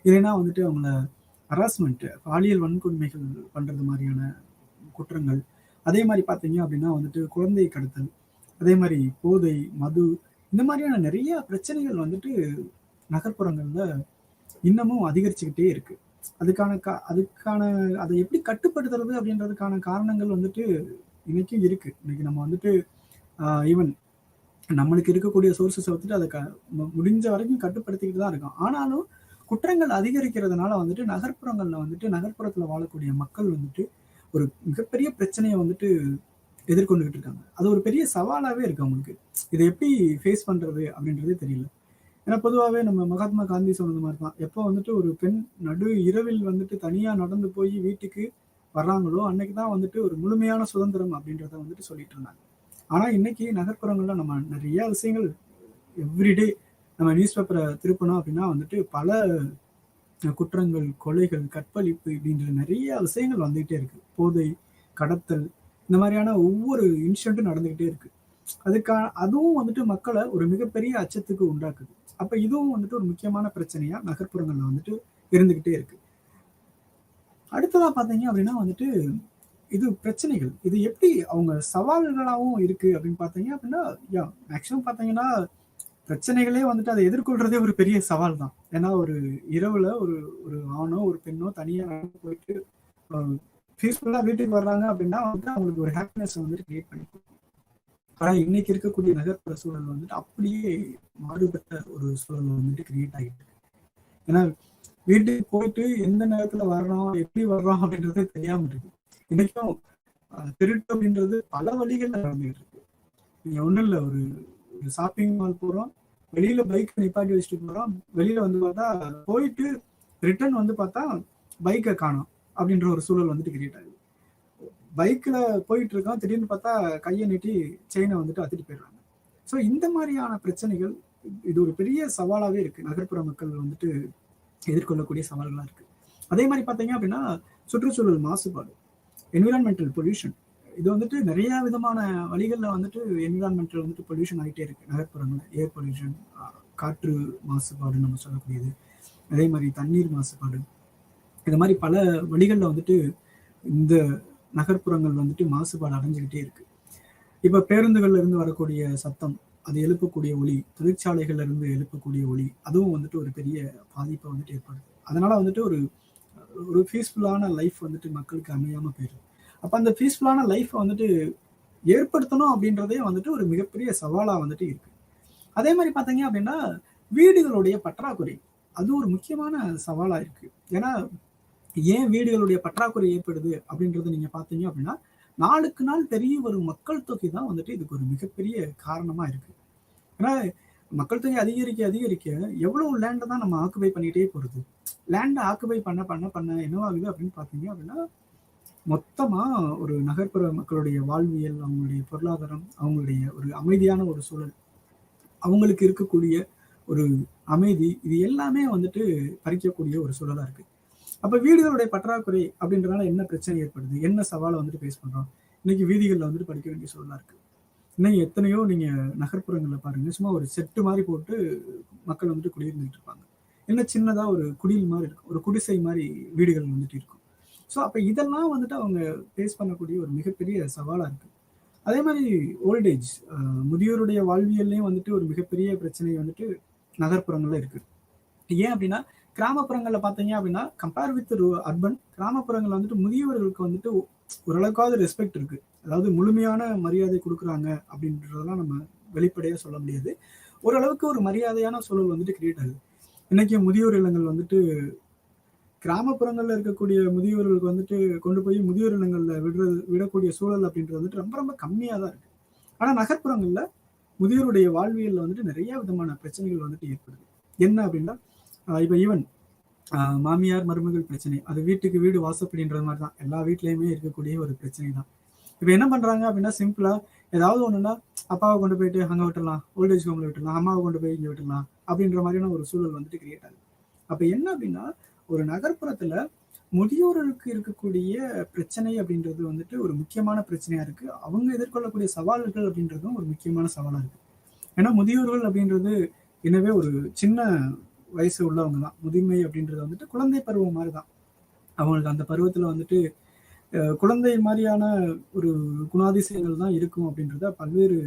S1: இல்லைன்னா வந்துட்டு அவங்கள ஹராஸ்மெண்ட், பாலியல் வன்கொடுமைகள் பண்றது மாதிரியான குற்றங்கள். அதே மாதிரி பார்த்தீங்க அப்படின்னா வந்துட்டு குழந்தை கடத்தல், அதே மாதிரி போதை, மது, இந்த மாதிரியான நிறைய பிரச்சனைகள் வந்துட்டு நகர்ப்புறங்கள்ல இன்னமும் அதிகரிச்சுக்கிட்டே இருக்கு. அதுக்கான அதை எப்படி கட்டுப்படுத்துறது அப்படின்றதுக்கான காரணங்கள் வந்துட்டு இன்னைக்கும் இருக்கு. இன்னைக்கு நம்ம வந்துட்டு ஈவன் நம்மளுக்கு இருக்கக்கூடிய சோர்சஸை வந்துட்டு அதை முடிஞ்ச வரைக்கும் கட்டுப்படுத்திக்கிட்டு தான் இருக்கோம். ஆனாலும் குற்றங்கள் அதிகரிக்கிறதுனால வந்துட்டு நகர்ப்புறங்கள்ல வந்துட்டு நகர்ப்புறத்துல வாழக்கூடிய மக்கள் வந்துட்டு ஒரு மிகப்பெரிய பிரச்சனையை வந்துட்டு எதிர்கொண்டுகிட்டு இருக்காங்க. அது ஒரு பெரிய சவாலாவே இருக்கு அவங்களுக்கு. இதை எப்படி ஃபேஸ் பண்றது அப்படின்றதே தெரியல. ஏன்னா பொதுவாகவே நம்ம மகாத்மா காந்தி சொன்னது மாதிரி தான், எப்போ வந்துட்டு ஒரு பெண் நடு இரவில் வந்துட்டு தனியா நடந்து போய் வீட்டுக்கு வர்றாங்களோ அன்னைக்கு தான் வந்துட்டு ஒரு முழுமையான சுதந்திரம் அப்படின்றத வந்துட்டு சொல்லிட்டு இருந்தாங்க. ஆனா இன்னைக்கு நகர்ப்புறங்கள்ல நம்ம நிறைய விஷயங்கள் எவ்ரிடே நம்ம நியூஸ் பேப்பரை திருப்பணும் அப்படின்னா வந்துட்டு பல குற்றங்கள், கொலைகள், கற்பழிப்பு இப்படின்ற நிறைய விஷயங்கள் வந்துகிட்டே இருக்கு. போதை, கடத்தல், இந்த மாதிரியான ஒவ்வொரு இன்சிடென்ட்டும் நடந்துகிட்டே இருக்கு. அதுவும் வந்துட்டு மக்களை ஒரு மிகப்பெரிய அச்சத்துக்கு உண்டாக்குது. அப்ப இதுவும் வந்துட்டு ஒரு முக்கியமான பிரச்சனையா நகர்ப்புறங்கள்ல வந்துட்டு இருந்துகிட்டே இருக்கு. அடுத்ததா பாத்தீங்க அப்படின்னா வந்துட்டு இது பிரச்சனைகள். இது எப்படி அவங்க சவால்களாகவும் இருக்கு அப்படின்னு பாத்தீங்க அப்படின்னா, மேக்சிமம் பாத்தீங்கன்னா பிரச்சனைகளே வந்துட்டு அதை எதிர்கொள்றதே ஒரு பெரிய சவால் தான். ஏன்னா ஒரு இரவுல ஒரு ஒரு ஆணோ ஒரு பெண்ணோ தனியா போயிட்டு பீஸ்ஃபுல்லா வீட்டுக்கு வர்றாங்க அப்படின்னா வந்துட்டு அவங்களுக்கு ஒரு ஹாப்பினஸ் வந்துட்டு கிரியேட் பண்ணி கொடுக்கும். ஆனா இன்னைக்கு இருக்கக்கூடிய நகர்ப்புற சூழல் வந்துட்டு அப்படியே மாறுபட்ட ஒரு சூழல் வந்துட்டு கிரியேட் ஆகிட்டு இருக்கு. ஏன்னா வீட்டுக்கு போயிட்டு எந்த நேரத்துல வர்றோம், எப்படி வர்றோம் அப்படின்றதே தெரியாம இருக்கு. இன்னைக்கும் திருட்டு அப்படின்றது பல வழிகள்ல நடந்துகிட்டு இருக்கு. நீங்க ஒண்ணும் இல்ல, ஒரு ஷாப்பிங் மால் போறோம், வெளியில பைக் நிப்பாட்டி வச்சுட்டு போறோம், வெளியில வந்து பார்த்தா போயிட்டு ரிட்டர்ன் வந்து பார்த்தா பைக்கை காணோம் அப்படின்ற ஒரு சூழல் வந்துட்டு கிரியேட் ஆகுது. பைக்ல போயிட்டு இருக்கோம், திடீர்னு பார்த்தா கையை நீட்டி செயினை வந்துட்டு அத்திட்டு போயிடுறாங்க. ஸோ இந்த மாதிரியான பிரச்சனைகள் இது ஒரு பெரிய சவாலாவே இருக்கு. நகர்ப்புற மக்கள் வந்துட்டு எதிர்கொள்ளக்கூடிய சவால்களா இருக்கு. அதே மாதிரி பார்த்தீங்க அப்படின்னா சுற்றுச்சூழல் மாசுபாடு, என்விரான்மெண்டல் பொல்யூஷன், இது வந்துட்டு நிறைய விதமான வழிகளில் வந்துட்டு என்விரான்மெண்டல் வந்துட்டு பொல்யூஷன் ஆகிட்டே இருக்கு நகர்ப்புறங்களில். ஏர் பொல்யூஷன், காற்று மாசுபாடு நம்ம சொல்லக்கூடியது, அதே மாதிரி தண்ணீர் மாசுபாடு, இந்த மாதிரி பல வழிகளில் வந்துட்டு இந்த நகர்ப்புறங்கள் வந்துட்டு மாசுபாடு அடைஞ்சுக்கிட்டே இருக்கு. இப்ப பேருந்துகள்ல இருந்து வரக்கூடிய சத்தம், அது எழுப்பக்கூடிய ஒலி, தொழிற்சாலைகள்ல இருந்து எழுப்பக்கூடிய ஒலி, அதுவும் வந்துட்டு ஒரு பெரிய பாதிப்பை வந்துட்டு ஏற்படுது. அதனால வந்துட்டு ஒரு ஒரு பீஸ்ஃபுல்லான லைஃப் வந்துட்டு மக்களுக்கு அமையாம போயிடுது. அப்ப அந்த பீஸ்ஃபுல்லான லைஃப் வந்துட்டு ஏற்படுத்தணும் அப்படின்றதே வந்துட்டு ஒரு மிகப்பெரிய சவாலா வந்துட்டு இருக்கு. அதே மாதிரி பாத்தீங்க அப்படின்னா வீடுகளுடைய பற்றாக்குறை, அது ஒரு முக்கியமான சவாலா இருக்கு. ஏன்னா ஏன் வீடுகளுடைய பற்றாக்குறை ஏற்படுது அப்படின்றத நீங்க பாத்தீங்க அப்படின்னா நாளுக்கு நாள் பெரிய வரும் மக்கள் தொகை தான் வந்துட்டு இதுக்கு ஒரு மிகப்பெரிய காரணமா இருக்கு. ஏன்னா மக்கள் தொகை அதிகரிக்க அதிகரிக்க எவ்வளவு லேண்டை தான் நம்ம ஆக்குபை பண்ணிட்டே போறது. லேண்டை ஆக்குபை பண்ண பண்ண பண்ண என்னவாகுது அப்படின்னு பாத்தீங்க அப்படின்னா மொத்தமா ஒரு நகர்ப்புற மக்களுடைய வாழ்வியல், அவங்களுடைய பொருளாதாரம், அவங்களுடைய ஒரு அமைதியான ஒரு சூழல், அவங்களுக்கு இருக்கக்கூடிய ஒரு அமைதி, இது எல்லாமே வந்துட்டு பறிக்கக்கூடிய ஒரு சூழலா இருக்கு. அப்ப வீடுகளுடைய பற்றாக்குறை அப்படின்றதுனால என்ன பிரச்சனை ஏற்படுது, என்ன சவாலை வந்துட்டு ஃபேஸ் பண்றோம். இன்னைக்கு வீதிகளில் வந்துட்டு படிக்க வேண்டிய சூழலா இருக்கு. இன்னைக்கு எத்தனையோ நீங்க நகர்ப்புறங்கள்ல பாருங்க, சும்மா ஒரு செட்டு மாதிரி போட்டு மக்கள் வந்துட்டு குடியிருந்துட்டு இருப்பாங்க. என்ன சின்னதா ஒரு குடில் மாதிரி இருக்கும், ஒரு குடிசை மாதிரி வீடுகள் வந்துட்டு இருக்கும். ஸோ அப்ப இதெல்லாம் வந்துட்டு அவங்க ஃபேஸ் பண்ணக்கூடிய ஒரு மிகப்பெரிய சவாலா இருக்கு. அதே மாதிரி ஓல்டேஜ், முதியோருடைய வாழ்வியல்லையும் வந்துட்டு ஒரு மிகப்பெரிய பிரச்சனை வந்துட்டு நகர்ப்புறங்கள்ல இருக்கு. ஏன் அப்படின்னா கிராமப்புறங்கள்ல பார்த்தீங்க அப்படின்னா கம்பேர் வித் அர்பன், கிராமப்புறங்கள்ல வந்துட்டு முதியவர்களுக்கு வந்துட்டு ஓரளவுக்காவது ரெஸ்பெக்ட் இருக்கு. அதாவது முழுமையான மரியாதை கொடுக்குறாங்க அப்படின்றதெல்லாம் நம்ம வெளிப்படையா சொல்ல முடியாது. ஓரளவுக்கு ஒரு மரியாதையான சூழல் வந்துட்டு கிரியேட் ஆகுது. இன்னைக்கு முதியோர் இல்லங்கள் வந்துட்டு கிராமப்புறங்கள்ல இருக்கக்கூடிய முதியோர்களுக்கு வந்துட்டு கொண்டு போய் முதியோர் இல்லங்கள்ல விடக்கூடிய சூழல் அப்படின்றது வந்துட்டு ரொம்ப ரொம்ப கம்மியா தான் இருக்கு. ஆனா நகர்ப்புறங்கள்ல முதியோருடைய வாழ்வியல்ல வந்துட்டு நிறைய விதமான பிரச்சனைகள் வந்துட்டு ஏற்படுது. என்ன அப்படின்னா இப்ப ஈவன் மாமியார் மருமகள் பிரச்சனை, அது வீட்டுக்கு வீடு வாசப்படின்றது மாதிரி தான் எல்லா வீட்லயுமே இருக்கக்கூடிய ஒரு பிரச்சனை தான். இப்ப என்ன பண்றாங்க அப்படின்னா சிம்பிளா ஏதாவது ஒண்ணுன்னா அப்பாவை கொண்டு போயிட்டு அங்க விட்டுடலாம், ஓல்டேஜ் ஹோம்ல விட்டுடலாம், அம்மாவை கொண்டு போய் இங்க விட்டுடலாம் அப்படின்ற மாதிரியான ஒரு சூழல் வந்துட்டு கிரியேட் ஆகுது. அப்ப என்ன அப்படின்னா ஒரு நகர்ப்புறத்துல முதியோர்களுக்கு இருக்கக்கூடிய பிரச்சனை அப்படின்றது வந்துட்டு ஒரு முக்கியமான பிரச்சனையா இருக்கு. அவங்க எதிர்கொள்ளக்கூடிய சவால்கள் அப்படின்றதும் ஒரு முக்கியமான சவாலா இருக்கு. ஏன்னா முதியோர்கள் அப்படின்றது எனவே ஒரு சின்ன வயசு உள்ளவங்க தான். முதுமை அப்படின்றது வந்துட்டு குழந்தை பருவம் மாதிரி தான். அவங்களுக்கு அந்த பருவத்துல வந்துட்டு குழந்தை மாதிரியான ஒரு குணாதிசயங்கள் தான் இருக்கும் அப்படின்றத பல்வேறு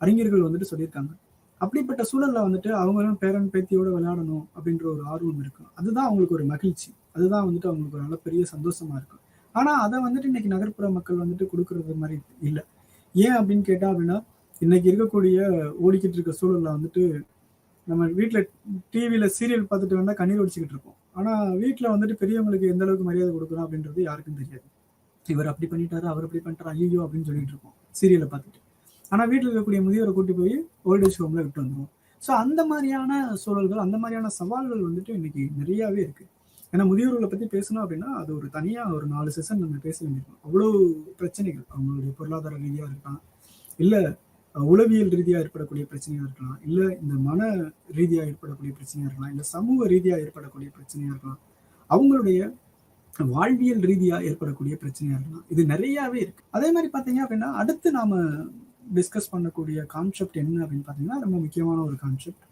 S1: அறிஞர்கள் வந்துட்டு சொல்லியிருக்காங்க. அப்படிப்பட்ட சூழல்ல வந்துட்டு அவங்களும் பேரன் பேத்தியோட விளையாடணும் அப்படின்ற ஒரு ஆர்வம் இருக்கும். அதுதான் அவங்களுக்கு ஒரு மகிழ்ச்சி. அதுதான் வந்துட்டு அவங்களுக்கு ஒரு நல்ல பெரிய சந்தோஷமா இருக்கும். ஆனா அதை வந்துட்டு இன்னைக்கு நகர்ப்புற மக்கள் வந்துட்டு கொடுக்கறது மாதிரி இல்லை. ஏன் அப்படின்னு கேட்டா அப்படின்னா இன்னைக்கு இருக்கக்கூடிய ஓடிக்கிட்டு இருக்க சூழல்ல வந்துட்டு நம்ம வீட்டுல டிவியில சீரியல் பார்த்துட்டு வேணா கண்ணீர் ஒடிச்சுக்கிட்டு இருக்கோம். ஆனா வீட்டுல வந்துட்டு பெரியவங்களுக்கு எந்த அளவுக்கு மரியாதை கொடுக்கணும் அப்படின்றது யாருக்கும் தெரியாது. இவர் அப்படி பண்ணிட்டாரு, அவர் அப்படி பண்ணிட்டாரு, ஐயோ அப்படின்னு சொல்லிட்டு இருக்கோம் சீரியலை பார்த்துட்டு. ஆனா வீட்டில் இருக்கக்கூடிய முதியோரை கூட்டி போய் ஓல்டேஜ் ஹோம்ல விட்டு வந்துடும். ஸோ அந்த மாதிரியான சூழல்கள், அந்த மாதிரியான சவால்கள் வந்துட்டு இன்னைக்கு நிறையாவே இருக்கு. ஏன்னா முதியோர்களை பத்தி பேசணும் அப்படின்னா அது ஒரு தனியா ஒரு 4 செஷன் நம்ம பேச வேண்டியிருக்கோம். அவ்வளவு பிரச்சனைகள், அவங்களுடைய பொருளாதார ரீதியா இருக்கலாம், இல்ல உளவியல் ரீதியா ஏற்படக்கூடிய பிரச்சனையா இருக்கலாம், இல்ல இந்த மன ரீதியா ஏற்படக்கூடிய பிரச்சனையா இருக்கலாம், இல்ல சமூக ரீதியா ஏற்படக்கூடிய பிரச்சனையா இருக்கலாம், அவங்களுடைய வாழ்வியல் ரீதியா ஏற்படக்கூடிய பிரச்சனையா இருக்கலாம். இது நிறையாவே இருக்கு. அதே மாதிரி பாத்தீங்க அப்படின்னா அடுத்து நாம டிஸ்கஸ் பண்ணக்கூடிய கான்செப்ட் என்ன அப்படின்னு பாத்தீங்கன்னா ரொம்ப முக்கியமான ஒரு கான்செப்ட்,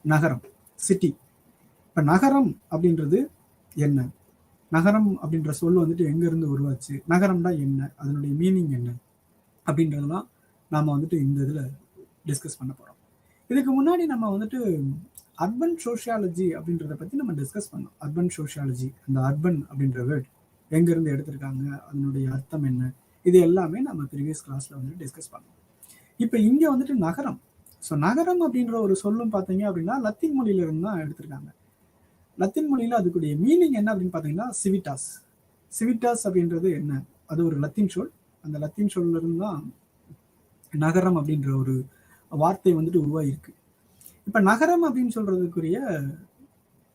S1: நகரம், சிட்டி. இப்ப நகரம் அப்படின்றது என்ன, நகரம் அப்படின்ற சொல் வந்துட்டு எங்க இருந்து உருவாச்சு, நகரம்னா என்ன, அதனுடைய மீனிங் என்ன அப்படின்றதெல்லாம் நாம வந்துட்டு இந்த இதுல டிஸ்கஸ் பண்ண போறோம். இதுக்கு முன்னாடி நம்ம வந்துட்டு அர்பன் சோஷியாலஜி அப்படின்றத பத்தி நம்ம டிஸ்கஸ் பண்ணோம். அர்பன் சோஷியாலஜி, அந்த அர்பன் அப்படின்ற வேர்ட் எங்க இருந்து எடுத்திருக்காங்க, அதனுடைய அர்த்தம் என்ன, இது எல்லாமே நம்ம ப்ரீவியஸ் கிளாஸ்ல வந்துட்டு டிஸ்கஸ் பண்ணோம். இப்ப இங்க வந்துட்டு நகரம். ஸோ நகரம் அப்படின்ற ஒரு சொல்லும் பார்த்தீங்க அப்படின்னா லத்தீன் மொழியில இருந்து தான் எடுத்திருக்காங்க. லத்தீன் மொழியில அதுக்குடைய மீனிங் என்ன அப்படின்னு பார்த்தீங்கன்னா சிவிட்டாஸ். சிவிட்டாஸ் அப்படின்றது என்ன, அது ஒரு லத்தீன் சொல். அந்த லத்தீன் சொல்ல இருந்து தான் நகரம் அப்படின்ற ஒரு வார்த்தை வந்துட்டு உருவாயிருக்கு. இப்ப நகரம் அப்படின்னு சொல்றதுக்குரிய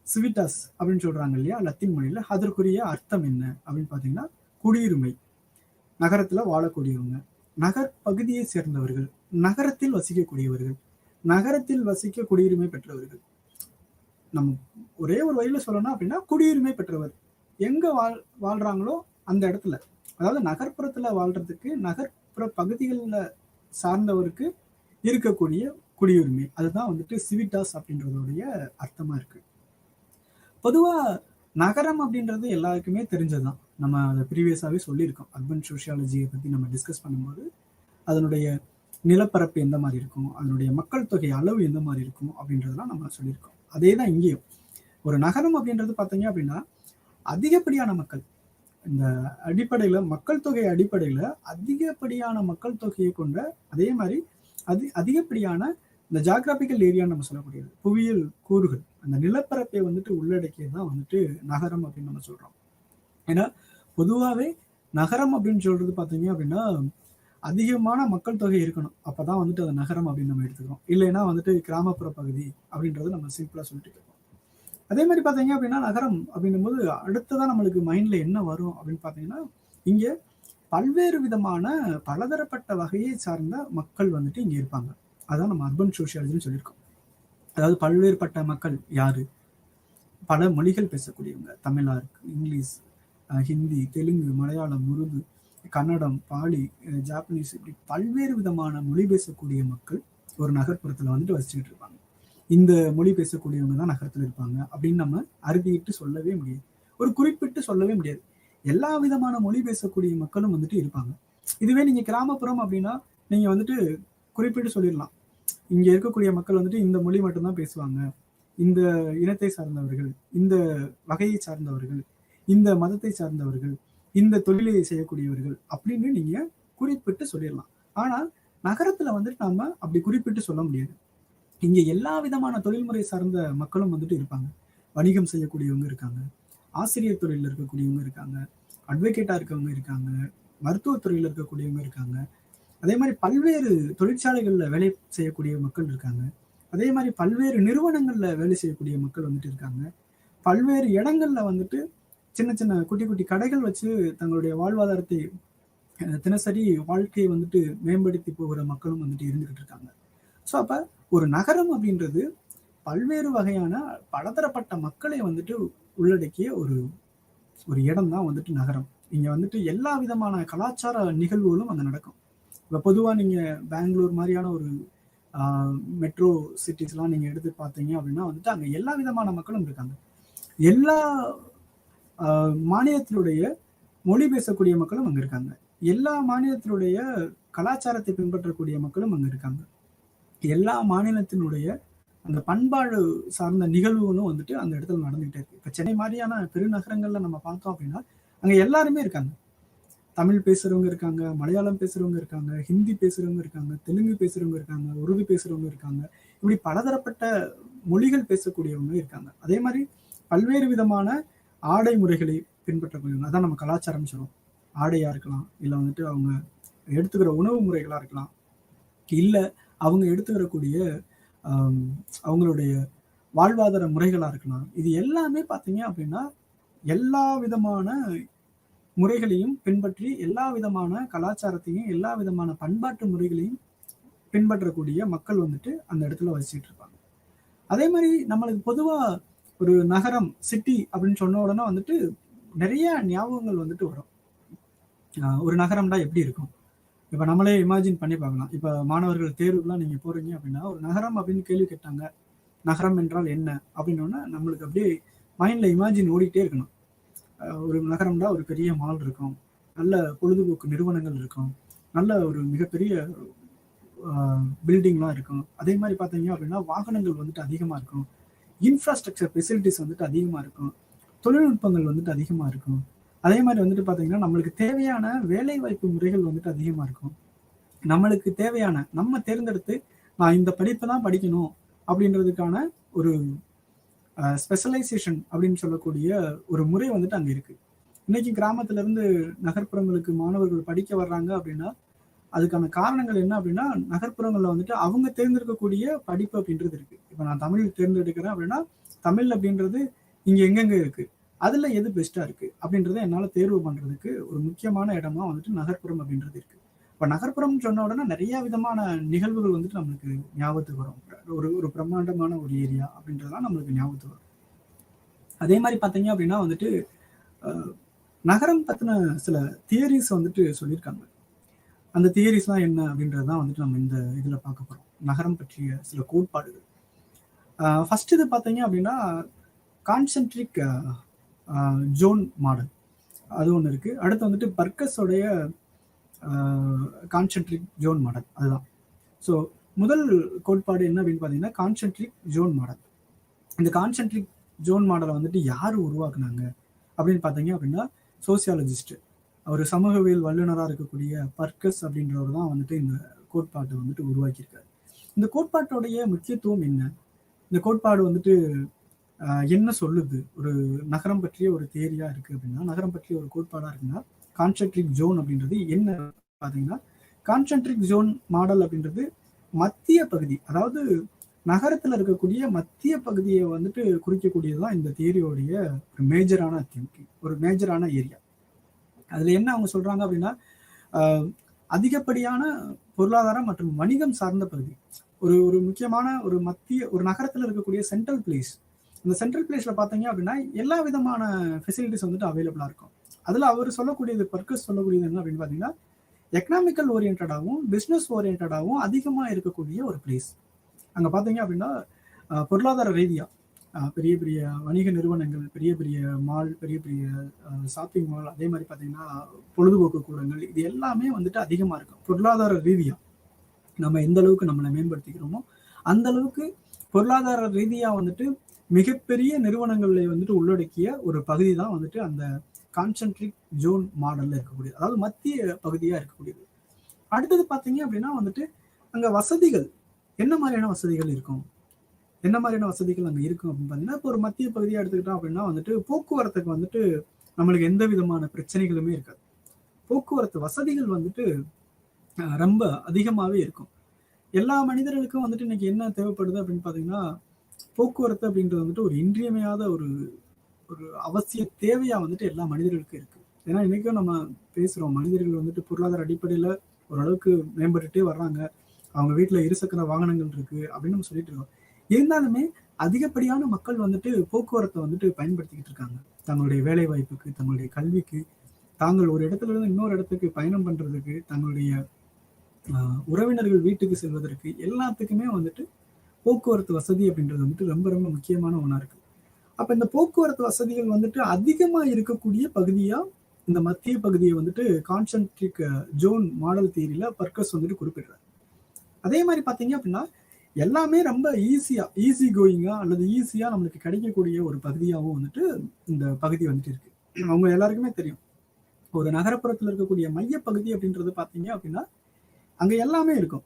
S1: சிவிட்டாஸ் அப்படின்னு சொல்றாங்க இல்லையா லத்தீன் மொழியில, அதற்குரிய அர்த்தம் என்ன அப்படின்னு பாத்தீங்கன்னா குடியுரிமை, நகரத்துல வாழக்கூடியவங்க, நகர் பகுதியை சேர்ந்தவர்கள், நகரத்தில் வசிக்கக்கூடியவர்கள், நகரத்தில் வசிக்க குடியுரிமை பெற்றவர்கள். நம்ம ஒரே ஒரு வழியில சொல்லணும் அப்படின்னா குடியுரிமை பெற்றவர் எங்க வாழ்றாங்களோ அந்த இடத்துல, அதாவது நகர்ப்புறத்துல வாழ்றதுக்கு நகர்ப்புற பகுதிகளில் சார்ந்தவருக்கு இருக்கக்கூடிய குடியுரிமை, அதுதான் வந்துட்டு சிவிட்டாஸ் அப்படின்றதோடைய அர்த்தமா இருக்கு. பொதுவா நகரம் அப்படின்றது எல்லாருக்குமே தெரிஞ்சதுதான். நம்ம அதை ப்ரீவியஸாவே சொல்லியிருக்கோம். அர்பன் சோஷியாலஜியை பத்தி நம்ம டிஸ்கஸ் பண்ணும்போது அதனுடைய நிலப்பரப்பு எந்த மாதிரி இருக்கும், அதனுடைய மக்கள் தொகை அளவு எந்த மாதிரி இருக்கும் அப்படின்றதெல்லாம் நம்ம சொல்லியிருக்கோம். அதே தான் இங்கேயும். ஒரு நகரம் அப்படின்றது பார்த்தீங்க அப்படின்னா அதிகப்படியான மக்கள், இந்த அடிப்படையில மக்கள் தொகை அடிப்படையில அதிகப்படியான மக்கள் தொகையை கொண்ட, அதே மாதிரி அதிகப்படியான இந்த ஜாகிராபிக்கல் ஏரியான்னு நம்ம சொல்லக்கூடியது, புவியியல் கூறுகள், அந்த நிலப்பரப்பை வந்துட்டு உள்ளடக்கியதான் வந்துட்டு நகரம் அப்படின்னு நம்ம சொல்றோம். ஏன்னா பொதுவாகவே நகரம் அப்படின்னு சொல்றது பார்த்தீங்க அப்படின்னா அதிகமான மக்கள் தொகை இருக்கணும், அப்பதான் வந்துட்டு அது நகரம் அப்படின்னு நம்ம எடுத்துக்கிறோம். இல்லைன்னா வந்துட்டு கிராமப்புற பகுதி அப்படின்றது நம்ம சிம்பிளா சொல்லிட்டு இருக்கோம். அதே மாதிரி பார்த்தீங்க அப்படின்னா நகரம் அப்படின்னும் போது அடுத்ததான் நம்மளுக்கு மைண்ட்ல என்ன வரும் அப்படின்னு பார்த்தீங்கன்னா இங்க பல்வேறு விதமான பலதரப்பட்ட வகையை சார்ந்த மக்கள் வந்துட்டு இங்க இருப்பாங்க. அதான் நம்ம அர்பன் சோஷியாலஜின்னு சொல்லியிருக்கோம். அதாவது பல்வேறுபட்ட மக்கள் யாரு, பல மொழிகள் பேசக்கூடியவங்க, தமிழா இருக்கு, இங்கிலீஷ், ஹிந்தி, தெலுங்கு, மலையாளம், உருது, கன்னடம், பாலி, ஜாப்பனீஸ், இப்படி பல்வேறு விதமான மொழி பேசக்கூடிய மக்கள் ஒரு நகர்ப்புறத்துல வந்துட்டு வசிச்சுக்கிட்டு இருப்பாங்க. இந்த மொழி பேசக்கூடியவங்க தான் நகரத்துல இருப்பாங்க அப்படின்னு நம்ம அறுதிட்டு சொல்லவே முடியாது, ஒரு குறிப்பிட்டு சொல்லவே முடியாது. எல்லா விதமான மொழி பேசக்கூடிய மக்களும் வந்துட்டு இருப்பாங்க. இதுவே நீங்க கிராமப்புறம் அப்படின்னா நீங்க வந்துட்டு குறிப்பிட்டு சொல்லிடலாம், இங்க இருக்கக்கூடிய மக்கள் வந்துட்டு இந்த மொழி மட்டும்தான் பேசுவாங்க, இந்த இனத்தை சார்ந்தவர்கள், இந்த வகையை சார்ந்தவர்கள், இந்த மதத்தை சார்ந்தவர்கள், இந்த தொழிலை செய்யக்கூடியவர்கள் அப்படின்னு நீங்க குறிப்பிட்டு சொல்லிடலாம். ஆனா நகரத்துல வந்துட்டு நாம அப்படி குறிப்பிட்டு சொல்ல முடியாது. இங்க எல்லா விதமான தொழில்முறை சார்ந்த மக்களும் வந்துட்டு இருப்பாங்க. வணிகம் செய்யக்கூடியவங்க இருக்காங்க, ஆசிரியர் துறையில இருக்கக்கூடியவங்க இருக்காங்க, அட்வொகேட்டா இருக்கவங்க இருக்காங்க, மருத்துவத்துறையில இருக்கக்கூடியவங்க இருக்காங்க. அதே மாதிரி பல்வேறு தொழிற்சாலைகள்ல வேலை செய்யக்கூடிய மக்கள் இருக்காங்க. அதே மாதிரி பல்வேறு நிறுவனங்கள்ல வேலை செய்யக்கூடிய மக்கள் வந்துட்டு இருக்காங்க. பல்வேறு இடங்கள்ல வந்துட்டு சின்ன சின்ன குட்டி குட்டி கடைகள் வச்சு தங்களுடைய வாழ்வாதாரத்தை தினசரி வாழ்க்கையை வந்துட்டு மேம்படுத்தி போகிற மக்களும் வந்துட்டு இருந்துகிட்டு இருக்காங்க. ஸோ அப்ப ஒரு நகரம் அப்படின்றது பல்வேறு வகையான பலதரப்பட்ட மக்களை வந்துட்டு உள்ளடக்கிய ஒரு ஒரு இடம் தான் வந்துட்டு நகரம். இங்க வந்துட்டு எல்லா விதமான கலாச்சார நிகழ்வுகளும் அங்க நடக்கும். இப்போ பொதுவா நீங்க பெங்களூர் மாதிரியான ஒரு மெட்ரோ சிட்டிஸ்லாம் நீங்க எடுத்து பார்த்தீங்க அப்படின்னா வந்துட்டு அங்க எல்லா விதமான மக்களும் இருக்காங்க. எல்லா மாநிலத்தினுடைய மொழி பேசக்கூடிய மக்களும் அங்க இருக்காங்க. எல்லா மாநிலத்தினுடைய கலாச்சாரத்தை பின்பற்றக்கூடிய மக்களும் அங்க இருக்காங்க. எல்லா மாநிலத்தினுடைய அந்த பண்பாடு சார்ந்த நிகழ்வுகளும் வந்துட்டு அந்த இடத்துல நடந்துகிட்டே இருக்கு. இப்ப சென்னை மாதிரியான பெருநகரங்கள்ல நம்ம பார்த்தோம் அப்படின்னா அங்க எல்லாருமே இருக்காங்க. தமிழ் பேசுறவங்க இருக்காங்க, மலையாளம் பேசுறவங்க இருக்காங்க, ஹிந்தி பேசுறவங்க இருக்காங்க, தெலுங்கு பேசுறவங்க இருக்காங்க, உருது பேசுறவங்க இருக்காங்க. இப்படி பலதரப்பட்ட மொழிகள் பேசக்கூடியவங்க இருக்காங்க. அதே மாதிரி பல்வேறு விதமான ஆடை முறைகளை பின்பற்றக்கூடியவங்க, அதான் நம்ம கலாச்சாரம் சொல்லுவோம். ஆடையா இருக்கலாம், இல்லை வந்துட்டு அவங்க எடுத்துக்கிற உணவு முறைகளா இருக்கலாம், இல்ல அவங்க எடுத்துக்கிறக்கூடிய அவங்களுடைய வாழ்வாதார முறைகளா இருக்கலாம். இது எல்லாமே பார்த்தீங்க அப்படின்னா எல்லா விதமான முறைகளையும் பின்பற்றி எல்லா விதமான கலாச்சாரத்தையும் எல்லா விதமான பண்பாட்டு முறைகளையும் பின்பற்றக்கூடிய மக்கள் வந்துட்டு அந்த இடத்துல வசிச்சுட்டு இருப்பாங்க. அதே மாதிரி நம்மளுக்கு பொதுவா ஒரு நகரம் சிட்டி அப்படின்னு சொன்ன உடனே வந்துட்டு நிறைய ஞாபகங்கள் வந்துட்டு வரும். ஒரு நகரம்டா எப்படி இருக்கும்? இப்ப நம்மளே இமேஜின் பண்ணி பார்க்கலாம். இப்ப மாணவர்கள் தேர்வுக்குலாம் நீங்க போறீங்க அப்படின்னா ஒரு நகரம் அப்படின்னு கேள்வி கேட்டாங்க, நகரம் என்றால் என்ன அப்படின்னோன்னா நம்மளுக்கு அப்படியே மைண்ட்ல இமேஜின் ஓடிட்டே இருக்கணும். ஒரு நகரம்னா ஒரு பெரிய மால் இருக்கும், நல்ல பொழுதுபோக்கு நிறுவனங்கள் இருக்கும், நல்ல ஒரு மிகப்பெரிய பில்டிங்லாம் இருக்கும். அதே மாதிரி பார்த்தீங்க அப்படின்னா வாகனங்கள் வந்துட்டு அதிகமாக இருக்கும், இன்ஃப்ராஸ்ட்ரக்சர் ஃபெசிலிட்டிஸ் வந்துட்டு அதிகமாக இருக்கும், தொழில்நுட்பங்கள் வந்துட்டு அதிகமாக இருக்கும். அதே மாதிரி வந்துட்டு பார்த்தீங்கன்னா நம்மளுக்கு தேவையான வேலை வாய்ப்பு முறைகள் வந்துட்டு அதிகமாக இருக்கும். நம்மளுக்கு தேவையான நம்ம தேர்ந்தெடுத்து நான் இந்த படிப்பை தான் படிக்கணும் அப்படின்றதுக்கான ஒரு ஸ்பெஷலைசேஷன் அப்படின்னு சொல்லக்கூடிய ஒரு முறை வந்துட்டு அங்கே இருக்கு. இன்னைக்கு கிராமத்துல இருந்து நகர்ப்புறங்களுக்கு மாணவர்கள் படிக்க வர்றாங்க அப்படின்னா அதுக்கான காரணங்கள் என்ன அப்படின்னா நகர்ப்புறங்கள்ல வந்துட்டு அவங்க தேர்ந்தெடுக்கக்கூடிய படிப்பு அப்படின்றது இருக்கு. இப்போ நான் தமிழ் தேர்ந்தெடுக்கிறேன் அப்படின்னா தமிழ் அப்படின்றது இங்க எங்கெங்க இருக்கு, அதுல எது பெஸ்டா இருக்கு அப்படின்றத என்னால தேர்வு பண்றதுக்கு ஒரு முக்கியமான இடமா வந்துட்டு நகர்ப்புறம் அப்படின்றது இருக்கு. இப்போ நகர்ப்புறம் சொன்ன உடனே நிறைய விதமான நிகழ்வுகள் வந்துட்டு நம்மளுக்கு ஞாபகத்துக்கு வரும். ஒரு ஒரு பிரம்மாண்டமான ஒரு ஏரியா அப்படின்றதுலாம் நம்மளுக்கு ஞாபகத்துக்கு வரும். அதே மாதிரி பார்த்தீங்க அப்படின்னா வந்துட்டு நகரம் பத்தின சில தியரிஸ் வந்துட்டு சொல்லியிருக்காங்க. அந்த தியரிஸ்லாம் என்ன அப்படின்றதுதான் வந்துட்டு நம்ம இந்த இதுல பார்க்க போறோம். நகரம் பற்றிய சில கோட்பாடுகள். ஃபர்ஸ்ட் இது பார்த்தீங்க அப்படின்னா கான்சென்ட்ரிக் ஜோன் மாடல் அது ஒன்று இருக்கு. அடுத்து வந்துட்டு பர்கஸோடைய கான்சென்ட்ரிக் ஜோன் மாடல் அதுதான். ஸோ முதல் கோட்பாடு என்ன அப்படின்னு பார்த்தீங்கன்னா கான்சென்ட்ரிக் ஜோன் மாடல். இந்த கான்சென்ட்ரிக் ஜோன் மாடலை வந்துட்டு யார் உருவாக்குனாங்க அப்படின்னு பார்த்தீங்க அப்படின்னா சோசியாலஜிஸ்ட், ஒரு சமூகவியல் வல்லுநராக இருக்கக்கூடிய பர்கஸ் அப்படின்றவர் தான் வந்துட்டு இந்த கோட்பாட்டை வந்துட்டு உருவாக்கியிருக்காரு. இந்த கோட்பாட்டோடைய முக்கியத்துவம் என்ன, இந்த கோட்பாடு வந்துட்டு என்ன சொல்லுது, ஒரு நகரம் பற்றிய ஒரு தேரியா இருக்கு அப்படின்னா நகரம் பற்றிய ஒரு கோட்பாடா இருக்குன்னா கான்சென்ட்ரிக் ஜோன் அப்படின்றது என்ன பார்த்தீங்கன்னா கான்சென்ட்ரிக் ஜோன் மாடல் அப்படின்றது மத்திய பகுதி, அதாவது நகரத்துல இருக்கக்கூடிய மத்திய பகுதியை வந்துட்டு குறிக்கக்கூடியதுதான் இந்த தியரியோடைய ஒரு மேஜரான திங்கிங், ஒரு மேஜரான ஏரியா. அதுல என்ன அவங்க சொல்றாங்க அப்படின்னா அதிகப்படியான பொருளாதாரம் மற்றும் வணிகம் சார்ந்த பகுதி, ஒரு ஒரு முக்கியமான ஒரு மத்திய ஒரு நகரத்துல இருக்கக்கூடிய சென்ட்ரல் பிளேஸ். இந்த சென்ட்ரல் பிளேஸ்ல பாத்தீங்க அப்படின்னா எல்லா விதமான ஃபெசிலிட்டிஸ் வந்துட்டு அவைலபிளா இருக்கும். அதுல அவர் சொல்லக்கூடியது பர்கஸ் சொல்லக்கூடியது என்ன அப்படின்னு பாத்தீங்கன்னா எக்கனாமிக்கல் ஓரியன்டாகவும் பிசினஸ் ஓரியன்டாகவும் அதிகமா இருக்கக்கூடிய ஒரு பிளேஸ். அங்க பாத்தீங்க அப்படின்னா பொருளாதார ரீதியா பெரிய பெரிய வணிக நிறுவனங்கள், பெரிய பெரிய மால், பெரிய பெரிய ஷாப்பிங் மால், அதே மாதிரி பாத்தீங்கன்னா பொழுதுபோக்கு கூடங்கள், இது எல்லாமே வந்துட்டு அதிகமா இருக்கும். பொருளாதார ரீதியா நம்ம எந்த அளவுக்கு நம்மளை மேம்படுத்திக்கிறோமோ அந்த அளவுக்கு பொருளாதார ரீதியா வந்துட்டு மிகப்பெரிய நிறுவனங்களை வந்துட்டு உள்ளடக்கிய ஒரு பகுதி தான் வந்துட்டு அந்த கான்சென்ட்ரிக் ஜோன் மாடல்ல இருக்கக்கூடியது, அதாவது மத்திய பகுதியா இருக்கக்கூடியது. அடுத்தது பாத்தீங்க அப்படின்னா வந்துட்டு அங்க வசதிகள் என்ன மாதிரியான வசதிகள் இருக்கும், என்ன மாதிரியான வசதிகள் அங்க இருக்கும் அப்படின்னு பாத்தீங்கன்னா, இப்போ ஒரு மத்திய பகுதியா எடுத்துக்கிட்டோம் அப்படின்னா வந்துட்டு போக்குவரத்துக்கு வந்துட்டு நம்மளுக்கு எந்த விதமான பிரச்சனைகளுமே இருக்காது. போக்குவரத்து வசதிகள் வந்துட்டு ரொம்ப அதிகமாவே இருக்கும். எல்லா மனிதர்களுக்கும் வந்துட்டு இன்னைக்கு என்ன தேவைப்படுது அப்படின்னு பாத்தீங்கன்னா, போக்குவரத்து அப்படின்றது வந்துட்டு ஒரு இன்றியமையாத ஒரு ஒரு அவசிய தேவையா வந்துட்டு எல்லா மனிதர்களுக்கும் இருக்கு. ஏன்னா இன்னைக்கும் நம்ம பேசுறோம், மனிதர்கள் வந்துட்டு பொருளாதார அடிப்படையில ஓரளவுக்கு மேம்பட்டுட்டே வர்றாங்க, அவங்க வீட்டுல இருசக்கர வாகனங்கள் இருக்கு அப்படின்னு நம்ம சொல்லிட்டு இருக்கோம். இருந்தாலுமே அதிகப்படியான மக்கள் வந்துட்டு போக்குவரத்தை வந்துட்டு பயன்படுத்திக்கிட்டு இருக்காங்க, தங்களுடைய வேலை வாய்ப்புக்கு, தங்களுடைய கல்விக்கு, தாங்கள் ஒரு இடத்துல இருந்து இன்னொரு இடத்துக்கு பயணம் பண்றதுக்கு, தங்களுடைய உறவினர்கள் வீட்டுக்கு செல்வதற்கு எல்லாத்துக்குமே வந்துட்டு போக்குவரத்து வசதி அப்படின்றது வந்துட்டு ரொம்ப ரொம்ப முக்கியமான ஒண்ணா இருக்கு. அப்ப இந்த போக்குவரத்து வசதிகள் வந்துட்டு அதிகமா இருக்கக்கூடிய பகுதியா இந்த மத்திய பகுதியை வந்துட்டு கான்சென்ட்ரிக் ஜோன் மாடல் தியரியில பர்கஸ் வந்துட்டு குறிப்பிடுறாரு. அதே மாதிரி பாத்தீங்க அப்படின்னா எல்லாமே ரொம்ப ஈஸி கோயிங்கா அல்லது ஈஸியா நம்மளுக்கு கிடைக்கக்கூடிய ஒரு பகுதியாகவும் வந்துட்டு இந்த பகுதி வந்துட்டு இருக்கு. அவங்க எல்லாருக்குமே தெரியும், ஒரு நகரப்புறத்துல இருக்கக்கூடிய மையப்பகுதி அப்படின்றது பாத்தீங்க அப்படின்னா அங்க எல்லாமே இருக்கும்.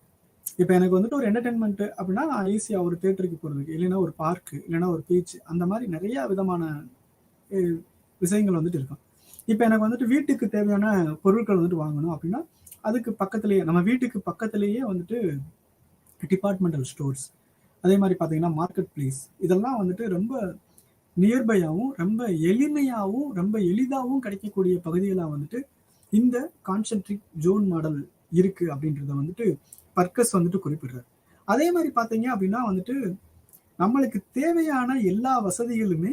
S1: இப்ப எனக்கு வந்துட்டு ஒரு என்டர்டைன்மெண்ட் அப்படின்னா நான் ஈஸியா ஒரு தியேட்டருக்கு போறதுக்கு, இல்லைன்னா ஒரு பார்க், இல்லைன்னா ஒரு பீச், அந்த மாதிரி நிறைய விதமான விஷயங்கள் வந்துட்டு இருக்கும். இப்ப எனக்கு வந்துட்டு வீட்டுக்கு தேவையான பொருட்கள் வந்துட்டு வாங்கணும் அப்படின்னா அதுக்கு பக்கத்திலேயே, நம்ம வீட்டுக்கு பக்கத்திலேயே வந்துட்டு டிபார்ட்மெண்டல் ஸ்டோர்ஸ், அதே மாதிரி பாத்தீங்கன்னா மார்க்கெட் பிளேஸ், இதெல்லாம் வந்துட்டு ரொம்ப நியர்பையாகவும் ரொம்ப எளிமையாகவும் ரொம்ப எளிதாகவும் கிடைக்கக்கூடிய பகுதிகளா வந்துட்டு இந்த கான்சென்ட்ரிக் ஜோன் மாடல் இருக்கு அப்படின்றத வந்துட்டு பர்கஸ் வந்துட்டு குறிப்பிடுறாரு. அதே மாதிரி பாத்தீங்க அப்படின்னா வந்துட்டு நம்மளுக்கு தேவையான எல்லா வசதிகளுமே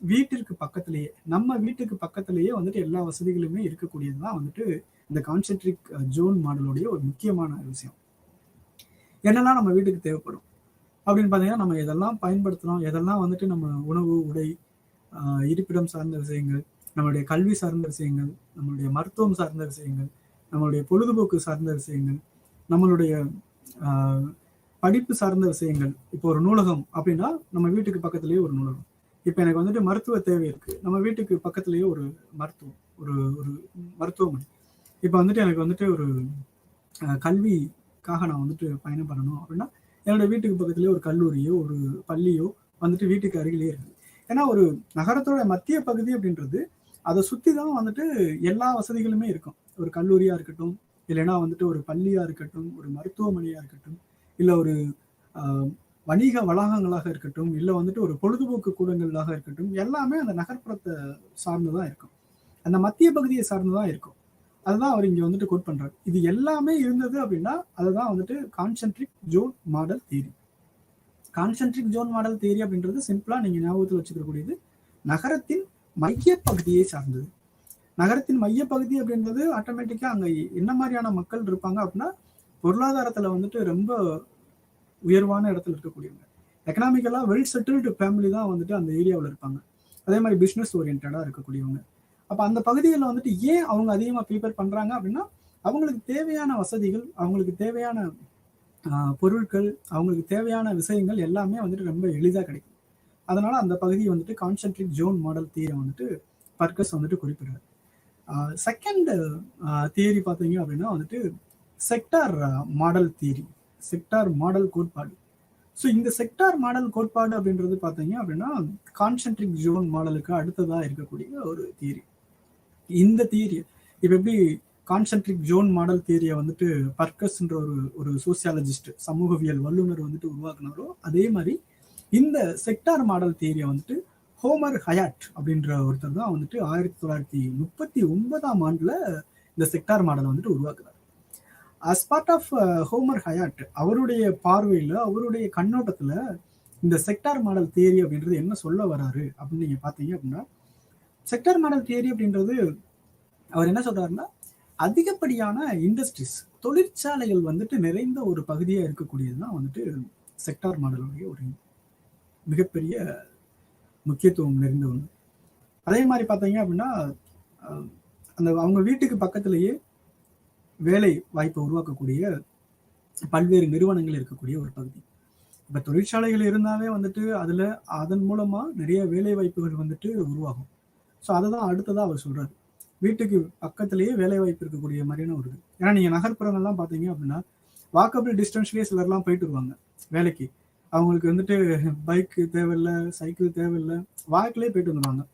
S1: வீட்டிற்கு பக்கத்திலேயே, நம்ம வீட்டுக்கு பக்கத்திலேயே வந்துட்டு எல்லா வசதிகளுமே இருக்கக்கூடியதுதான் வந்துட்டு இந்த கான்சென்ட்ரிக் ஜோன் மாடலுடைய ஒரு முக்கியமான விஷயம். என்னெல்லாம் நம்ம வீட்டுக்கு தேவைப்படும் அப்படின்னு பாத்தீங்கன்னா, நம்ம எதெல்லாம் பயன்படுத்துறோம், எதெல்லாம் வந்துட்டு நம்ம உணவு, உடை, இருப்பிடம் சார்ந்த விஷயங்கள், நம்மளுடைய கல்வி சார்ந்த விஷயங்கள், நம்மளுடைய மருத்துவம் சார்ந்த விஷயங்கள், நம்மளுடைய பொழுதுபோக்கு சார்ந்த விஷயங்கள், நம்மளுடைய படிப்பு சார்ந்த விஷயங்கள். இப்போ ஒரு நூலகம் அப்படின்னா நம்ம வீட்டுக்கு பக்கத்திலேயே ஒரு நூலகம். இப்ப எனக்கு வந்துட்டு மருத்துவ தேவை இருக்கு, நம்ம வீட்டுக்கு பக்கத்திலேயே ஒரு மருத்துவம், ஒரு ஒரு மருத்துவமனை. இப்ப வந்துட்டு எனக்கு வந்துட்டு ஒரு கல்விக்காக நான் வந்துட்டு பயணம் பண்ணணும் அப்படின்னா என்னோட வீட்டுக்கு பக்கத்திலேயே ஒரு கல்லூரியோ ஒரு பள்ளியோ வந்துட்டு வீட்டுக்கு அருகிலேயே இருக்கு. ஏன்னா ஒரு நகரத்தோட மத்திய பகுதி அப்படின்றது அதை சுத்தி தான் வந்துட்டு எல்லா வசதிகளுமே இருக்கும். ஒரு கல்லூரியா இருக்கட்டும், இல்லைன்னா வந்துட்டு ஒரு பள்ளியா இருக்கட்டும், ஒரு மருத்துவமனையா இருக்கட்டும், இல்ல ஒரு வணிக வளாகங்களாக இருக்கட்டும், இல்ல வந்துட்டு ஒரு பொழுதுபோக்கு கூடங்களாக இருக்கட்டும், எல்லாமே அந்த நகர்ப்புறத்தை சார்ந்துதான் இருக்கும், அந்த மத்திய பகுதியை சார்ந்துதான் இருக்கும். அதுதான் அவர் இங்க வந்துட்டு கோட் பண்றாரு. இது எல்லாமே இருந்தது அப்படின்னா அதுதான் வந்துட்டு concentric zone model theory. Concentric zone model theory அப்படின்றது சிம்பிளா நீங்க ஞாபகத்தில் வச்சுக்கக்கூடியது நகரத்தின் மைய பகுதியை சார்ந்தது. நகரத்தின் மையப்பகுதி அப்படின்றது ஆட்டோமேட்டிக்கா அங்க என்ன மாதிரியான மக்கள் இருப்பாங்க அப்படின்னா பொருளாதாரத்துல வந்துட்டு ரொம்ப உயர்வான இடத்துல இருக்கக்கூடியவங்க, எக்கனாமிக்கலா வெல் செட்டில்டு ஃபேமிலி தான் வந்துட்டு அந்த ஏரியாவில் இருப்பாங்க. அதே மாதிரி பிசினஸ் ஓரியன்டா இருக்கக்கூடியவங்க. அப்ப அந்த பகுதிகளில் வந்துட்டு ஏன் அவங்க அதிகமா ப்ரிப்பேர் பண்றாங்க அப்படின்னா அவங்களுக்கு தேவையான வசதிகள், அவங்களுக்கு தேவையான பொருட்கள், அவங்களுக்கு தேவையான விஷயங்கள் எல்லாமே வந்துட்டு ரொம்ப எளிதா கிடைக்கும். அதனால அந்த பகுதியை வந்துட்டு கான்சென்ட்ரிக் ஜோன் மாடல் தியரி வந்துட்டு பர்கஸ் வந்துட்டு குறிப்பிடுறாரு. செகண்ட் தியரி பார்த்தீங்க அப்படின்னா வந்துட்டு sector model theory, sector model கோட்பாடு. ஸோ இந்த செக்டார் மாடல் கோட்பாடு அப்படின்றது பார்த்தீங்க அப்படின்னா கான்சென்ட்ரிக் ஜோன் மாடலுக்கு அடுத்ததா இருக்கக்கூடிய ஒரு தியரி. இந்த தியரி இப்ப எப்படி கான்சென்ட்ரிக் ஜோன் மாடல் தியரியை வந்துட்டு பர்கஸ்ன்ற ஒரு ஒரு சோசியாலஜிஸ்ட், சமூகவியல் வல்லுநர் வந்துட்டு உருவாக்குனாரோ அதே மாதிரி இந்த செக்டார் மாடல் தியரியை வந்துட்டு ஹோமர் ஹயாட் அப்படின்ற ஒருத்தர் தான் வந்துட்டு 1939 இந்த செக்டார் மாடலை வந்துட்டு உருவாக்குறாரு. As part of Homer Hoyt அவருடைய பார்வையில, அவருடைய கண்ணோட்டத்துல இந்த செக்டார் மாடல் தியரி அப்படின்றது என்ன சொல்ல வராரு அப்படின்னு நீங்க பாத்தீங்க அப்படின்னா, செக்டார் மாடல் தியரி அப்படின்றது அவர் என்ன சொல்றாருன்னா அதிகப்படியான இண்டஸ்ட்ரீஸ், தொழிற்சாலைகள் வந்துட்டு நிறைந்த ஒரு பகுதியா இருக்கக்கூடியதுதான் வந்துட்டு செக்டார் மாடலுடைய ஒரு மிகப்பெரிய முக்கியத்துவம் நிறைந்த ஒன்று. அதே மாதிரி பார்த்தீங்க அப்படின்னா அந்த அவங்க வீட்டுக்கு பக்கத்திலேயே வேலை வாய்ப்பை உருவாக்கக்கூடிய பல்வேறு நிறுவனங்கள் இருக்கக்கூடிய ஒரு பகுதி. இப்ப தொழிற்சாலைகள் இருந்தாவே வந்துட்டு அதுல அதன் மூலமா நிறைய வேலை வாய்ப்புகள் வந்துட்டு உருவாகும். ஸோ அததான் அடுத்ததா அவர் சொல்றாரு. வீட்டுக்கு பக்கத்திலேயே வேலை வாய்ப்பு இருக்கக்கூடிய மாதிரியான ஒரு இது. ஏன்னா நீங்க நகர்ப்புறங்கள்லாம் பாத்தீங்க அப்படின்னா வாக்கபிள் டிஸ்டன்ஸ்லயே சிலர்லாம் போயிட்டு வருவாங்க வேலைக்கு. அவங்களுக்கு வந்துட்டு பைக் தேவையில்லை, சைக்கிள் தேவையில்லை, வாக்கிலே போயிட்டு வந்துடுவாங்க.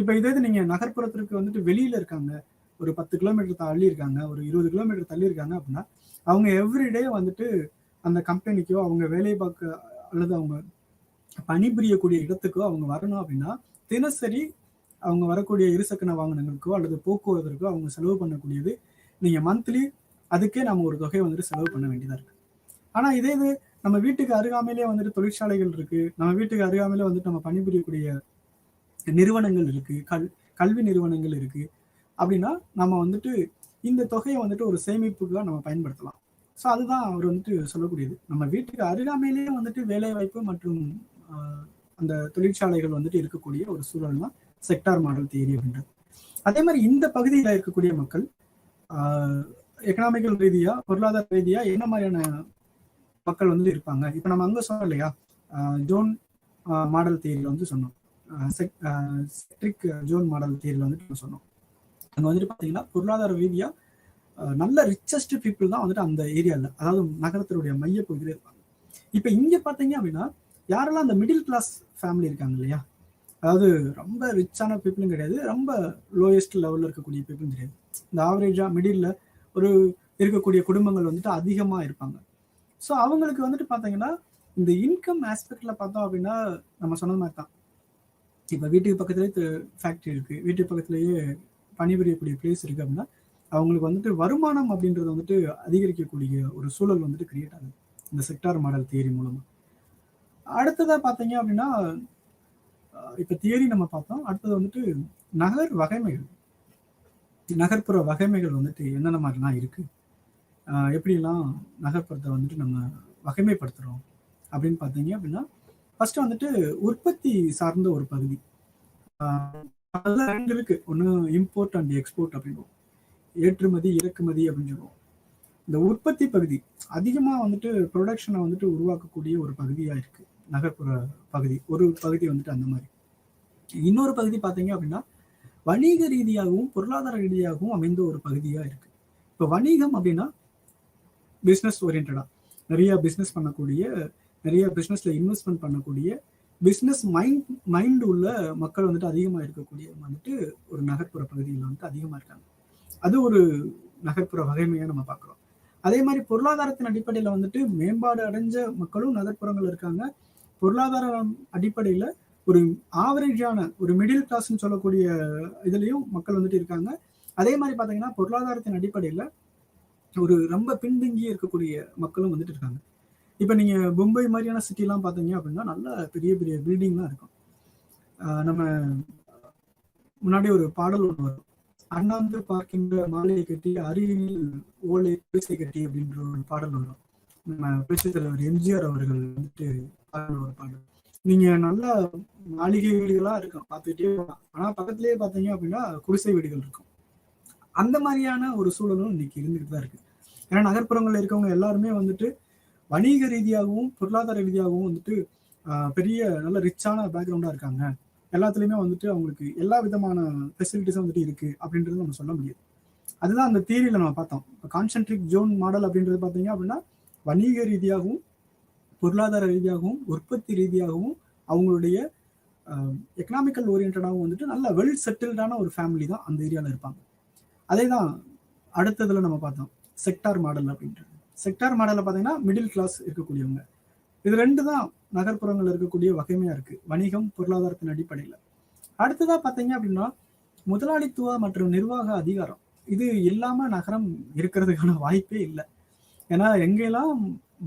S1: இப்ப இதே இது நீங்க நகர்ப்புறத்திற்கு வந்துட்டு வெளியில இருக்காங்க, ஒரு 10 கிலோமீட்டர் தள்ளி இருக்காங்க, ஒரு 20 கிலோமீட்டர் தள்ளி இருக்காங்க அப்படின்னா அவங்க எவ்ரிடே வந்துட்டு அந்த கம்பெனிக்கோ அவங்க வேலை பார்க்க அல்லது அவங்க பணிபுரியக்கூடிய இடத்துக்கோ அவங்க வரணும் அப்படின்னா தினசரி அவங்க வரக்கூடிய இருசக்கர வாகனங்களுக்கோ அல்லது போக்குவரத்திற்கோ அவங்க செலவு பண்ணக்கூடியது நீங்க மந்த்லி அதுக்கே நம்ம ஒரு தொகையை வந்துட்டு செலவு பண்ண வேண்டியதா இருக்கு. ஆனா இதே இது நம்ம வீட்டுக்கு அருகாமையிலே வந்துட்டு தொழிற்சாலைகள் இருக்கு, நம்ம வீட்டுக்கு அருகாமையிலே வந்துட்டு நம்ம பணிபுரியக்கூடிய நிறுவனங்கள் இருக்கு, கல்வி நிறுவனங்கள் இருக்கு அப்படின்னா நம்ம வந்துட்டு இந்த தொகையை வந்துட்டு ஒரு சேமிப்புக்காக நம்ம பயன்படுத்தலாம். ஸோ அதுதான் அவர் வந்துட்டு சொல்லக்கூடியது. நம்ம வீட்டுக்கு அருகாமையிலேயே வந்துட்டு வேலை வாய்ப்பு மற்றும் அந்த தொழிற்சாலைகள் வந்துட்டு இருக்கக்கூடிய ஒரு சூழல் தான் செக்டார் மாடல் தியரி அப்படின்றது. அதே மாதிரி இந்த பகுதியில் இருக்கக்கூடிய மக்கள் எக்கனாமிக்கல் ரீதியா, பொருளாதார ரீதியா என்ன மாதிரியான மக்கள் வந்து இருப்பாங்க. இப்ப நம்ம அங்க சொன்னோம் இல்லையா, ஜோன் மாடல் தியரியில வந்து சொன்னோம், செக்ட்ரிக் ஜோன் மாடல் தியரியில வந்துட்டு சொன்னோம். அங்க வந்துட்டு பாத்தீங்கன்னா பொருளாதார ரீதியா நல்ல ரிச்சஸ்ட் பீப்புள் தான் வந்துட்டு அந்த ஏரியால, அதாவது நகரத்தினுடைய மைய பகுதியில இருப்பாங்க. இப்ப இங்க பாத்தீங்க அப்படின்னா யாரெல்லாம் அந்த மிடில் கிளாஸ் ஃபேமிலி இருக்காங்க இல்லையா, அதாவது ரொம்ப ரிச்சான பீப்புளும் கிடையாது, ரொம்ப லோயஸ்ட் லெவல்ல இருக்கக்கூடிய பீப்புளும் கிடையாது, இந்த ஆவரேஜா மிடில்ல ஒரு இருக்கக்கூடிய குடும்பங்கள் வந்துட்டு அதிகமா இருப்பாங்க. ஸோ அவங்களுக்கு வந்துட்டு பாத்தீங்கன்னா இந்த இன்கம் ஆஸ்பெக்ட்ல பார்த்தோம் அப்படின்னா நம்ம சொன்ன மாதிரி தான். இப்ப வீட்டுக்கு பக்கத்துலேயே ஃபேக்டரி இருக்கு, வீட்டுக்கு பக்கத்துலேயே பணிபுரியக்கூடிய பிளேஸ் இருக்கு அப்படின்னா அவங்களுக்கு வந்துட்டு வருமானம் அப்படின்றது வந்துட்டு அதிகரிக்கக்கூடிய ஒரு சூழல் வந்துட்டு கிரியேட் ஆகுது இந்த செக்டார் மாடல் தியரி மூலமா. அடுத்ததா பாத்தீங்க அப்படின்னா இப்ப தியரி நம்ம பார்த்தோம், அடுத்தது வந்துட்டு நகர் வகைமைகள், நகர்ப்புற வகைமைகள் வந்துட்டு என்னென்ன மாதிரிலாம் இருக்கு, எப்படிலாம் நகர்ப்புறத்தை வந்துட்டு நம்ம வகைமைப்படுத்துறோம் அப்படின்னு பார்த்தீங்க அப்படின்னா ஃபர்ஸ்ட் வந்துட்டு உற்பத்தி சார்ந்த ஒரு பகுதி. அதெல்லாம் ரெண்டு இருக்கு, ஒன்று இம்போர்ட் அண்ட் எக்ஸ்போர்ட் அப்படின்னு, ஏற்றுமதி இறக்குமதி அப்படின்னு சொல்லுவோம். இந்த உற்பத்தி பகுதி அதிகமாக வந்துட்டு ப்ரொடக்ஷனை வந்துட்டு உருவாக்கக்கூடிய ஒரு பகுதியாக இருக்கு நகர்ப்புற பகுதி. ஒரு பகுதி வந்துட்டு அந்த மாதிரி. இன்னொரு பகுதி பார்த்தீங்க அப்படின்னா வணிக ரீதியாகவும் பொருளாதார ரீதியாகவும் அமைந்த ஒரு பகுதியா இருக்கு. இப்போ வணிகம் அப்படின்னா பிஸ்னஸ் ஓரியன்டா நிறைய பிஸ்னஸ் பண்ணக்கூடிய, நிறைய பிஸ்னஸ்ல இன்வெஸ்ட்மெண்ட் பண்ணக்கூடிய, பிஸ்னஸ் மைண்ட் உள்ள மக்கள் வந்துட்டு அதிகமாக இருக்கக்கூடிய வந்துட்டு ஒரு நகர்ப்புற பகுதியில் வந்துட்டு அதிகமாக இருக்காங்க. அது ஒரு நகர்ப்புற வகைமையா நம்ம பார்க்குறோம். அதே மாதிரி பொருளாதாரத்தின் அடிப்படையில் வந்துட்டு மேம்பாடு அடைஞ்ச மக்களும் நகர்ப்புறங்கள் இருக்காங்க. பொருளாதார அடிப்படையில ஒரு ஆவரேஜான ஒரு மிடில் கிளாஸ்ன்னு சொல்லக்கூடிய இதுலயும் மக்கள் வந்துட்டு இருக்காங்க. அதே மாதிரி பாத்தீங்கன்னா பொருளாதாரத்தின் அடிப்படையில ஒரு ரொம்ப பின்தங்கி இருக்கக்கூடிய மக்களும் வந்துட்டு இருக்காங்க. இப்ப நீங்க மும்பை மாதிரியான சிட்டி எல்லாம் பாத்தீங்க அப்படின்னா நல்ல பெரிய பெரிய பில்டிங்லாம் இருக்கும். நம்ம முன்னாடி ஒரு பாடல் ஒன்று வரும், அண்ணாந்து பார்க்கின்ற மாலையை கட்டி அருகில் ஓலை குடிசை கட்டி அப்படின்ற ஒரு பாடல் வரும். நம்ம புரட்சித் தலைவர் எம்ஜிஆர் அவர்கள் வந்துட்டு பாடல் ஒரு பாடல். நீங்க நல்லா மாளிகை வீடுகளா இருக்கும் பார்த்துக்கிட்டே போகலாம், ஆனா பக்கத்திலேயே பாத்தீங்க அப்படின்னா குடிசை வீடுகள் இருக்கும். அந்த மாதிரியான ஒரு சூழலும் இன்னைக்கு இருந்துகிட்டு தான் இருக்கு. ஏன்னா நகர்ப்புறங்கள்ல இருக்கவங்க எல்லாருமே வந்துட்டு வணிக ரீதியாகவும் பொருளாதார ரீதியாகவும் வந்துட்டு பெரிய நல்ல ரிச்சான பேக்ரவுண்டா இருக்காங்க. எல்லாத்துலயுமே வந்துட்டு அவங்களுக்கு எல்லா விதமான ஃபெசிலிட்டிஸும் வந்துட்டு இருக்கு அப்படின்றது நம்ம சொல்ல முடியாது. அதுதான் அந்த தியரியில நம்ம பார்த்தோம். கான்சென்ட்ரிக் ஜோன் மாடல் அப்படின்றது பாத்தீங்க அப்படின்னா வணிக ரீதியாகவும் பொருளாதார ரீதியாகவும் உற்பத்தி ரீதியாகவும் அவங்களுடைய எக்கனாமிக்கல் ஓரியன்டாகவும் வந்துட்டு நல்ல வெல் செட்டில்டான ஒரு ஃபேமிலி தான் அந்த ஏரியாவில் இருப்பாங்க. அதே தான் அடுத்ததுல நம்ம பார்த்தோம் செக்டார் மாடல் அப்படின்றது. செக்டார் மாடலில் பார்த்தீங்கன்னா மிடில் கிளாஸ் இருக்கக்கூடியவங்க. இது ரெண்டு தான் நகர்ப்புறங்கள் இருக்கக்கூடிய வகைமையா இருக்கு வணிகம் பொருளாதாரத்தின் அடிப்படையில். அடுத்ததா பார்த்தீங்க அப்படின்னா முதலாளித்துவ மற்றும் நிர்வாக அதிகாரம். இது இல்லாம நகரம் இருக்கிறதுக்கான வாய்ப்பே இல்லை. ஏன்னா எங்கெல்லாம்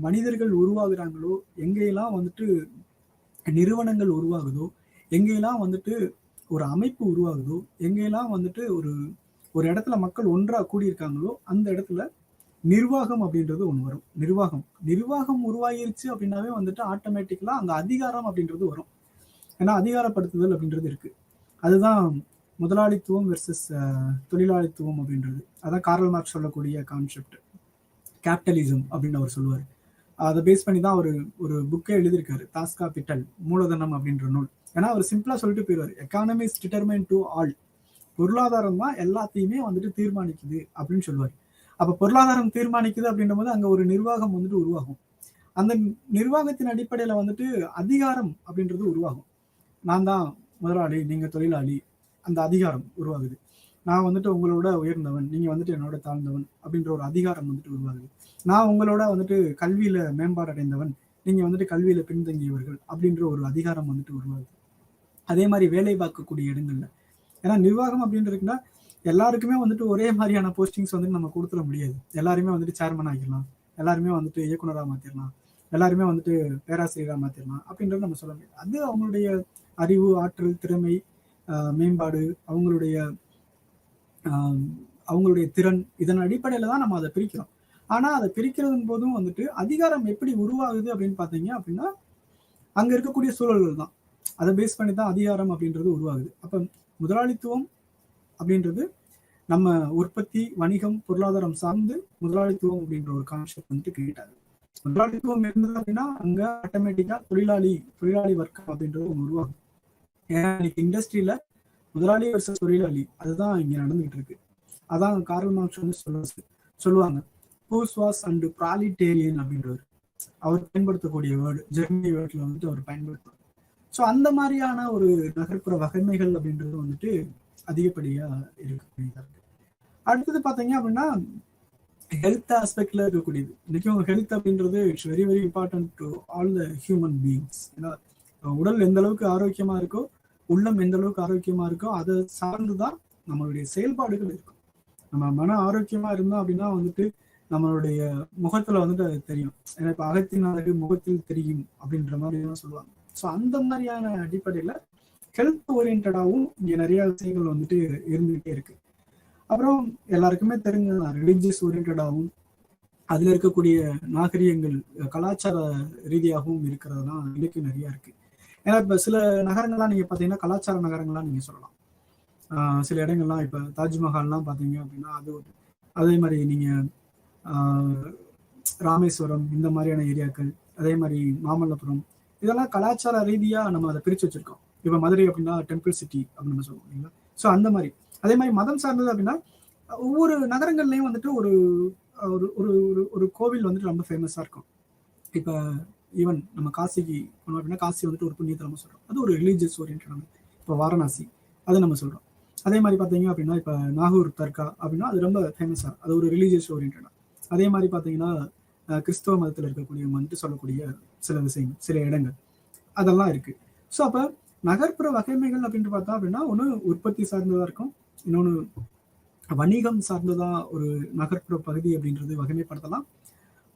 S1: மனிதர்கள் உருவாகுறாங்களோ, எங்கெல்லாம் வந்துட்டு நிறுவனங்கள் உருவாகுதோ, எங்கெல்லாம் வந்துட்டு ஒரு அமைப்பு உருவாகுதோ, எங்கெல்லாம் வந்துட்டு ஒரு இடத்துல மக்கள் ஒன்றா கூடியிருக்காங்களோ அந்த இடத்துல நிர்வாகம் அப்படின்றது ஒன்று வரும். நிர்வாகம் உருவாகிருச்சு அப்படின்னாவே வந்துட்டு ஆட்டோமேட்டிக்கலா அங்க அதிகாரம் அப்படின்றது வரும். ஏன்னா அதிகாரப்படுத்துதல் அப்படின்றது இருக்கு. அதுதான் முதலாளித்துவம் வெர்சஸ் தொழிலாளித்துவம் அப்படின்றது. அதான் கார்ல் மார்க்ஸ் சொல்லக்கூடிய கான்செப்ட் கேபிட்டலிசம் அப்படின்னு அவர் சொல்லுவார். அதை பேஸ் பண்ணி தான் ஒரு ஒரு புக்கே எழுதியிருக்காரு, தாஸ் காபிட்டல், மூலதனம் அப்படின்ற நூல். ஏன்னா அவர் சிம்பிளா சொல்லிட்டு போயிடுவார், economy is determine to all. பொருளாதாரம் தான் எல்லாத்தையுமே வந்துட்டு தீர்மானிக்குது அப்படின்னு சொல்லுவார். அப்ப பொருளாதாரம் தீர்மானிக்குது அப்படின்ற போது அங்க ஒரு நிர்வாகம் வந்துட்டு உருவாகும். அந்த நிர்வாகத்தின் அடிப்படையில வந்துட்டு அதிகாரம் அப்படின்றது உருவாகும். நான் தான் முதலாளி, நீங்க தொழிலாளி, அந்த அதிகாரம் உருவாகுது. நான் வந்துட்டு உங்களோட உயர்ந்தவன், நீங்க வந்துட்டு என்னோட தாழ்ந்தவன் அப்படின்ற ஒரு அதிகாரம் வந்துட்டு உருவாகுது. நான் உங்களோட வந்துட்டு கல்வியில மேம்பாடு அடைந்தவன், நீங்க வந்துட்டு கல்வியில பின்தங்கியவர்கள் அப்படின்ற ஒரு அதிகாரம் வந்துட்டு உருவாகுது. அதே மாதிரி வேலை பார்க்கக்கூடிய இடங்கள்ல, ஏன்னா நிர்வாகம் அப்படின்றதுக்குன்னா எல்லாருக்குமே வந்துட்டு ஒரே மாதிரியான போஸ்டிங்ஸ் வந்துட்டு நம்ம கொடுத்துட முடியாது. எல்லாருமே வந்துட்டு சேர்மன் ஆகிடலாம், எல்லாருமே வந்துட்டு இயக்குனராக மாத்திரலாம், எல்லாருமே வந்துட்டு பேராசிரியராக மாத்திரலாம் அப்படின்றது நம்ம சொல்ல முடியாது. அது அவங்களுடைய அறிவு, ஆற்றல், திறமை, மேம்பாடு, அவங்களுடைய திறன், இதன் அடிப்படையில தான் நம்ம அதை பிரிக்கிறோம். ஆனா அதை பிரிக்கிறதன் போதும் வந்துட்டு அதிகாரம் எப்படி உருவாகுது அப்படின்னு பாத்தீங்க அப்படின்னா அங்க இருக்கக்கூடிய சூழல்கள் தான், அதை பேஸ் பண்ணி தான் அதிகாரம் அப்படின்றது உருவாகுது. அப்ப முதலாளித்துவம் அப்படின்றது நம்ம உற்பத்தி, வணிகம், பொருளாதாரம் சார்ந்து முதலாளித்துவம் அப்படின்ற ஒரு கான்செப்ட் வந்துட்டு கிரியேட் ஆகுது. முதலாளித்துவம் இருந்தது அப்படின்னா அங்க ஆட்டோமேட்டிக்கா தொழிலாளி வர்க்கம் அப்படின்றது ஒன்று உருவாகும். ஏன்னா இன்னைக்கு இண்டஸ்ட்ரியில முதலாளி வர்சஸ் தொழிலாளி அதுதான் இங்க நடந்துகிட்டு இருக்கு. அதான் கார்ல் மார்க்ஸ் வந்து சொல்லுவாங்க, பூர்ஸ்வாஸ் அண்ட் ப்ராலிட்டேரியன் அப்படின்றவர் அவர் பயன்படுத்தக்கூடிய வேர்டு, ஜெர்மனி வேர்ட்ல வந்துட்டு அவர் பயன்படுத்துவார். ஸோ அந்த மாதிரியான ஒரு நகர்ப்புற வகைமைகள் அப்படின்றது வந்துட்டு அதிகப்படியா இருக்கக்கூடியதா இருக்கு. அடுத்தது பாத்தீங்க அப்படின்னா ஹெல்த் ஆஸ்பெக்ட்ல இருக்கக்கூடியது. இன்னைக்கும் ஹெல்த் அப்படின்றது it's very very important to all the human beings. ஏன்னா உடல் எந்த அளவுக்கு ஆரோக்கியமா இருக்கோ, உள்ளம் எந்த அளவுக்கு ஆரோக்கியமா இருக்கோ அதை சார்ந்துதான் நம்மளுடைய செயல்பாடுகள் இருக்கும். நம்ம மன ஆரோக்கியமா இருந்தோம் அப்படின்னா வந்துட்டு நம்மளுடைய முகத்துல வந்துட்டு அது தெரியும். ஏன்னா இப்ப அகத்தின் அழகு முகத்தில் தெரியும் அப்படின்ற மாதிரி எல்லாம் சொல்லுவாங்க. ஸோ அந்த மாதிரியான அடிப்படையில ஹெல்த் ஓரியன்டாவும் இங்க நிறைய விஷயங்கள் வந்துட்டு இருந்துகிட்டே இருக்கு. அப்புறம் எல்லாருக்குமே தெரிஞ்சதான் ரிலீஜியஸ் ஓரியன்டாவும் அதுல இருக்கக்கூடிய நாகரிகங்கள் கலாச்சார ரீதியாகவும் இருக்கிறதுலாம் இன்னைக்கு நிறைய இருக்கு. ஏன்னா இப்ப சில நகரங்கள்லாம் நீங்க பாத்தீங்கன்னா கலாச்சார நகரங்கள்லாம் நீங்க சொல்லலாம். சில இடங்கள்லாம் இப்ப தாஜ்மஹால்லாம் பாத்தீங்க அப்படின்னா அது அதே மாதிரி நீங்க ராமேஸ்வரம் இந்த மாதிரியான ஏரியாக்கள், அதே மாதிரி மாமல்லபுரம், இதெல்லாம் கலாச்சார ரீதியா நம்ம அதை பிரிச்சு வச்சிருக்கோம். இப்ப மதுரை அப்படின்னா டெம்பிள் சிட்டி அப்படின்னு நம்ம சொல்லுவோம் இல்லைங்களா. ஸோ அந்த மாதிரி அதே மாதிரி மதம் சார்ந்தது அப்படின்னா ஒவ்வொரு நகரங்கள்லயும் வந்துட்டு ஒரு ஒரு ஒரு கோவில் வந்துட்டு ரொம்ப ஃபேமஸா இருக்கும். இப்ப ஈவன் நம்ம காசிக்கு போனோம் அப்படின்னா காசி வந்துட்டு ஒரு புண்ணியத்தலமா சொல்றோம், அது ஒரு ரிலீஜியஸ் ஓரியன்டான. இப்போ வாரணாசி அதை நம்ம சொல்றோம். அதே மாதிரி பாத்தீங்க அப்படின்னா இப்ப நாகூர் தர்கா அப்படின்னா அது ரொம்ப ஃபேமஸா, அது ஒரு ரிலீஜியஸ் ஓரியன்டா. அதே மாதிரி பாத்தீங்கன்னா கிறிஸ்தவ மதத்துல இருக்கக்கூடிய வந்துட்டு சொல்லக்கூடிய சில விஷயங்கள், சில இடங்கள் அதெல்லாம் இருக்கு. ஸோ அப்ப நகர்ப்புற வகைமைகள் அப்படின்ட்டு பார்த்தா அப்படின்னா ஒன்று உற்பத்தி சார்ந்ததா இருக்கும், இன்னொன்று வணிகம் சார்ந்ததா ஒரு நகர்ப்புற பகுதி அப்படின்றது வகைமைப்படுத்தலாம்,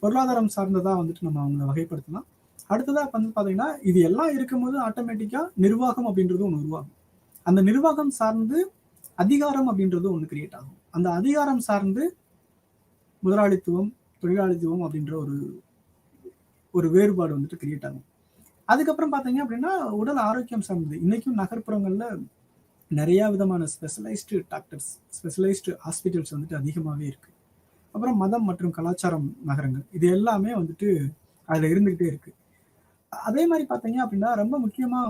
S1: பொருளாதாரம் சார்ந்ததா வந்துட்டு நம்ம அவங்களை வகைப்படுத்தலாம். அடுத்ததா வந்து பாத்தீங்கன்னா இது எல்லாம் இருக்கும்போது ஆட்டோமேட்டிக்கா நிர்வாகம் அப்படின்றது ஒன்று உருவாகும். அந்த நிர்வாகம் சார்ந்து அதிகாரம் அப்படின்றது ஒன்று கிரியேட் ஆகும். அந்த அதிகாரம் சார்ந்து முதலாளித்துவம், தொழிலாளித்துவம் அப்படின்ற ஒரு வேறுபாடு வந்துட்டு கிரியேட் ஆகும். அதுக்கப்புறம் பாத்தீங்க அப்படின்னா உடல் ஆரோக்கியம் சார்ந்தது. இன்னைக்கும் நகர்ப்புறங்கள்ல நிறைய விதமான ஸ்பெஷலைஸ்டு டாக்டர்ஸ், ஸ்பெஷலைஸ்டு ஹாஸ்பிட்டல்ஸ் வந்துட்டு அதிகமாகவே இருக்கு. அப்புறம் மதம் மற்றும் கலாச்சாரம் நகரங்கள், இது எல்லாமே வந்துட்டு அதுல இருந்துகிட்டே இருக்கு. அதே மாதிரி பாத்தீங்க அப்படின்னா ரொம்ப முக்கியமா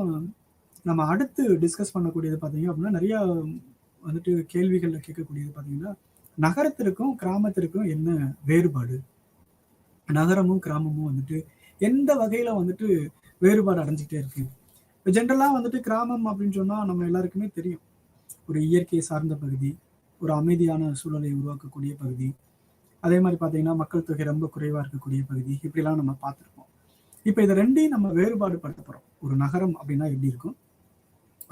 S1: நம்ம அடுத்து டிஸ்கஸ் பண்ணக்கூடியது பாத்தீங்க அப்படின்னா நிறைய வந்துட்டு கேள்விகள்ல கேட்கக்கூடியது பாத்தீங்கன்னா நகரத்திற்கும் கிராமத்திற்கும் என்ன வேறுபாடு, நகரமும் கிராமமும் வந்துட்டு எந்த வகையில வந்துட்டு வேறுபாடு அடைஞ்சிட்டே இருக்கு. இப்போ ஜென்ரலா வந்துட்டு கிராமம் அப்படின்னு சொன்னா நம்ம எல்லாருக்குமே தெரியும், ஒரு இயற்கை சார்ந்த பகுதி, ஒரு அமைதியான சூழலை உருவாக்கக்கூடிய பகுதி, அதே மாதிரி பாத்தீங்கன்னா மக்கள் தொகை ரொம்ப குறைவா இருக்கக்கூடிய பகுதி, இப்படிலாம் நம்ம பார்த்துருப்போம். இப்ப இதை ரெண்டையும் நம்ம வேறுபாடு படுத்த போறோம். ஒரு நகரம் அப்படின்னா எப்படி இருக்கும்,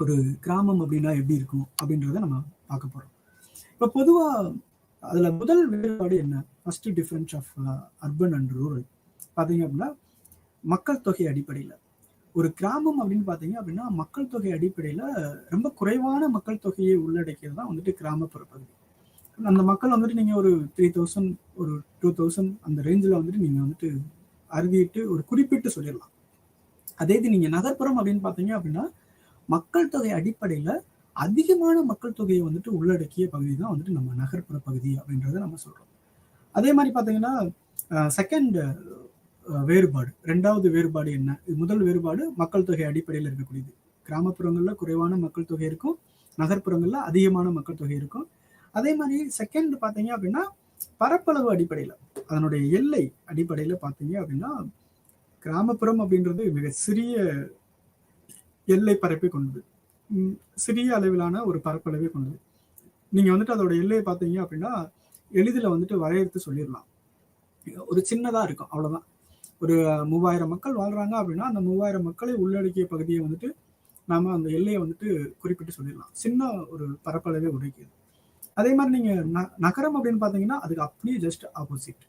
S1: ஒரு கிராமம் அப்படின்னா எப்படி இருக்கும் அப்படின்றத நம்ம பார்க்க போறோம். இப்ப பொதுவா அதுல முதல் வேறுபாடு என்ன, first difference of urban and rural பாத்தீங்க அப்படின்னா மக்கள் தொகை அடிப்படையில ஒரு கிராமம் அப்படின்னு பாத்தீங்க அப்படின்னா மக்கள் தொகை அடிப்படையில ரொம்ப குறைவான மக்கள் தொகையை உள்ளடக்கியது தான் வந்துட்டு கிராமப்புற பகுதி. அந்த மக்கள் வந்துட்டு நீங்க ஒரு 3000 ஒரு 2000 அந்த ரேஞ்சில் வந்துட்டு நீங்க வந்துட்டு அறுதிட்டு ஒரு குறிப்பிட்டு சொல்லிடலாம். அதே இது நீங்க நகர்ப்புறம் அப்படின்னு பாத்தீங்க அப்படின்னா மக்கள் தொகை அடிப்படையில அதிகமான மக்கள் தொகையை வந்துட்டு உள்ளடக்கிய பகுதி தான் வந்துட்டு நம்ம நகர்ப்புற பகுதி அப்படின்றத நம்ம சொல்றோம். அதே மாதிரி பாத்தீங்கன்னா செகண்ட் வேறுபாடு. 2வது வேறுபாடு என்ன? முதல் வேறுபாடு மக்கள் தொகை அடிப்படையில் இருக்கக்கூடியது. கிராமப்புறங்கள்ல குறைவான மக்கள் தொகை இருக்கும், நகர்ப்புறங்கள்ல அதிகமான மக்கள் தொகை இருக்கும். அதே மாதிரி செகண்ட் பார்த்தீங்க அப்படின்னா பரப்பளவு அடிப்படையில, அதனுடைய எல்லை அடிப்படையில பார்த்தீங்க அப்படின்னா கிராமப்புறம் அப்படின்றது மிக சிறிய எல்லை பரப்பை கொண்டது, சிறிய அளவிலான ஒரு பரப்பளவை கொண்டது. நீங்க வந்துட்டு அதோட எல்லையை பார்த்தீங்க அப்படின்னா எளிதில் வந்துட்டு வரையறுத்து சொல்லிடலாம். ஒரு சின்னதா இருக்கும், அவ்வளவுதான். ஒரு 3000 மக்கள் வாழ்றாங்க அப்படின்னா அந்த 3000 மக்களை உள்ளடக்கிய பகுதியை வந்துட்டு நாம அந்த எல்லையை வந்துட்டு குறிப்பிட்டு சொல்லிடலாம். சின்ன ஒரு பரப்பளவே உடைக்குது. அதே மாதிரி நீங்க நகரம் அப்படின்னு பாத்தீங்கன்னா அதுக்கு அப்படியே ஜஸ்ட் ஆப்போசிட்,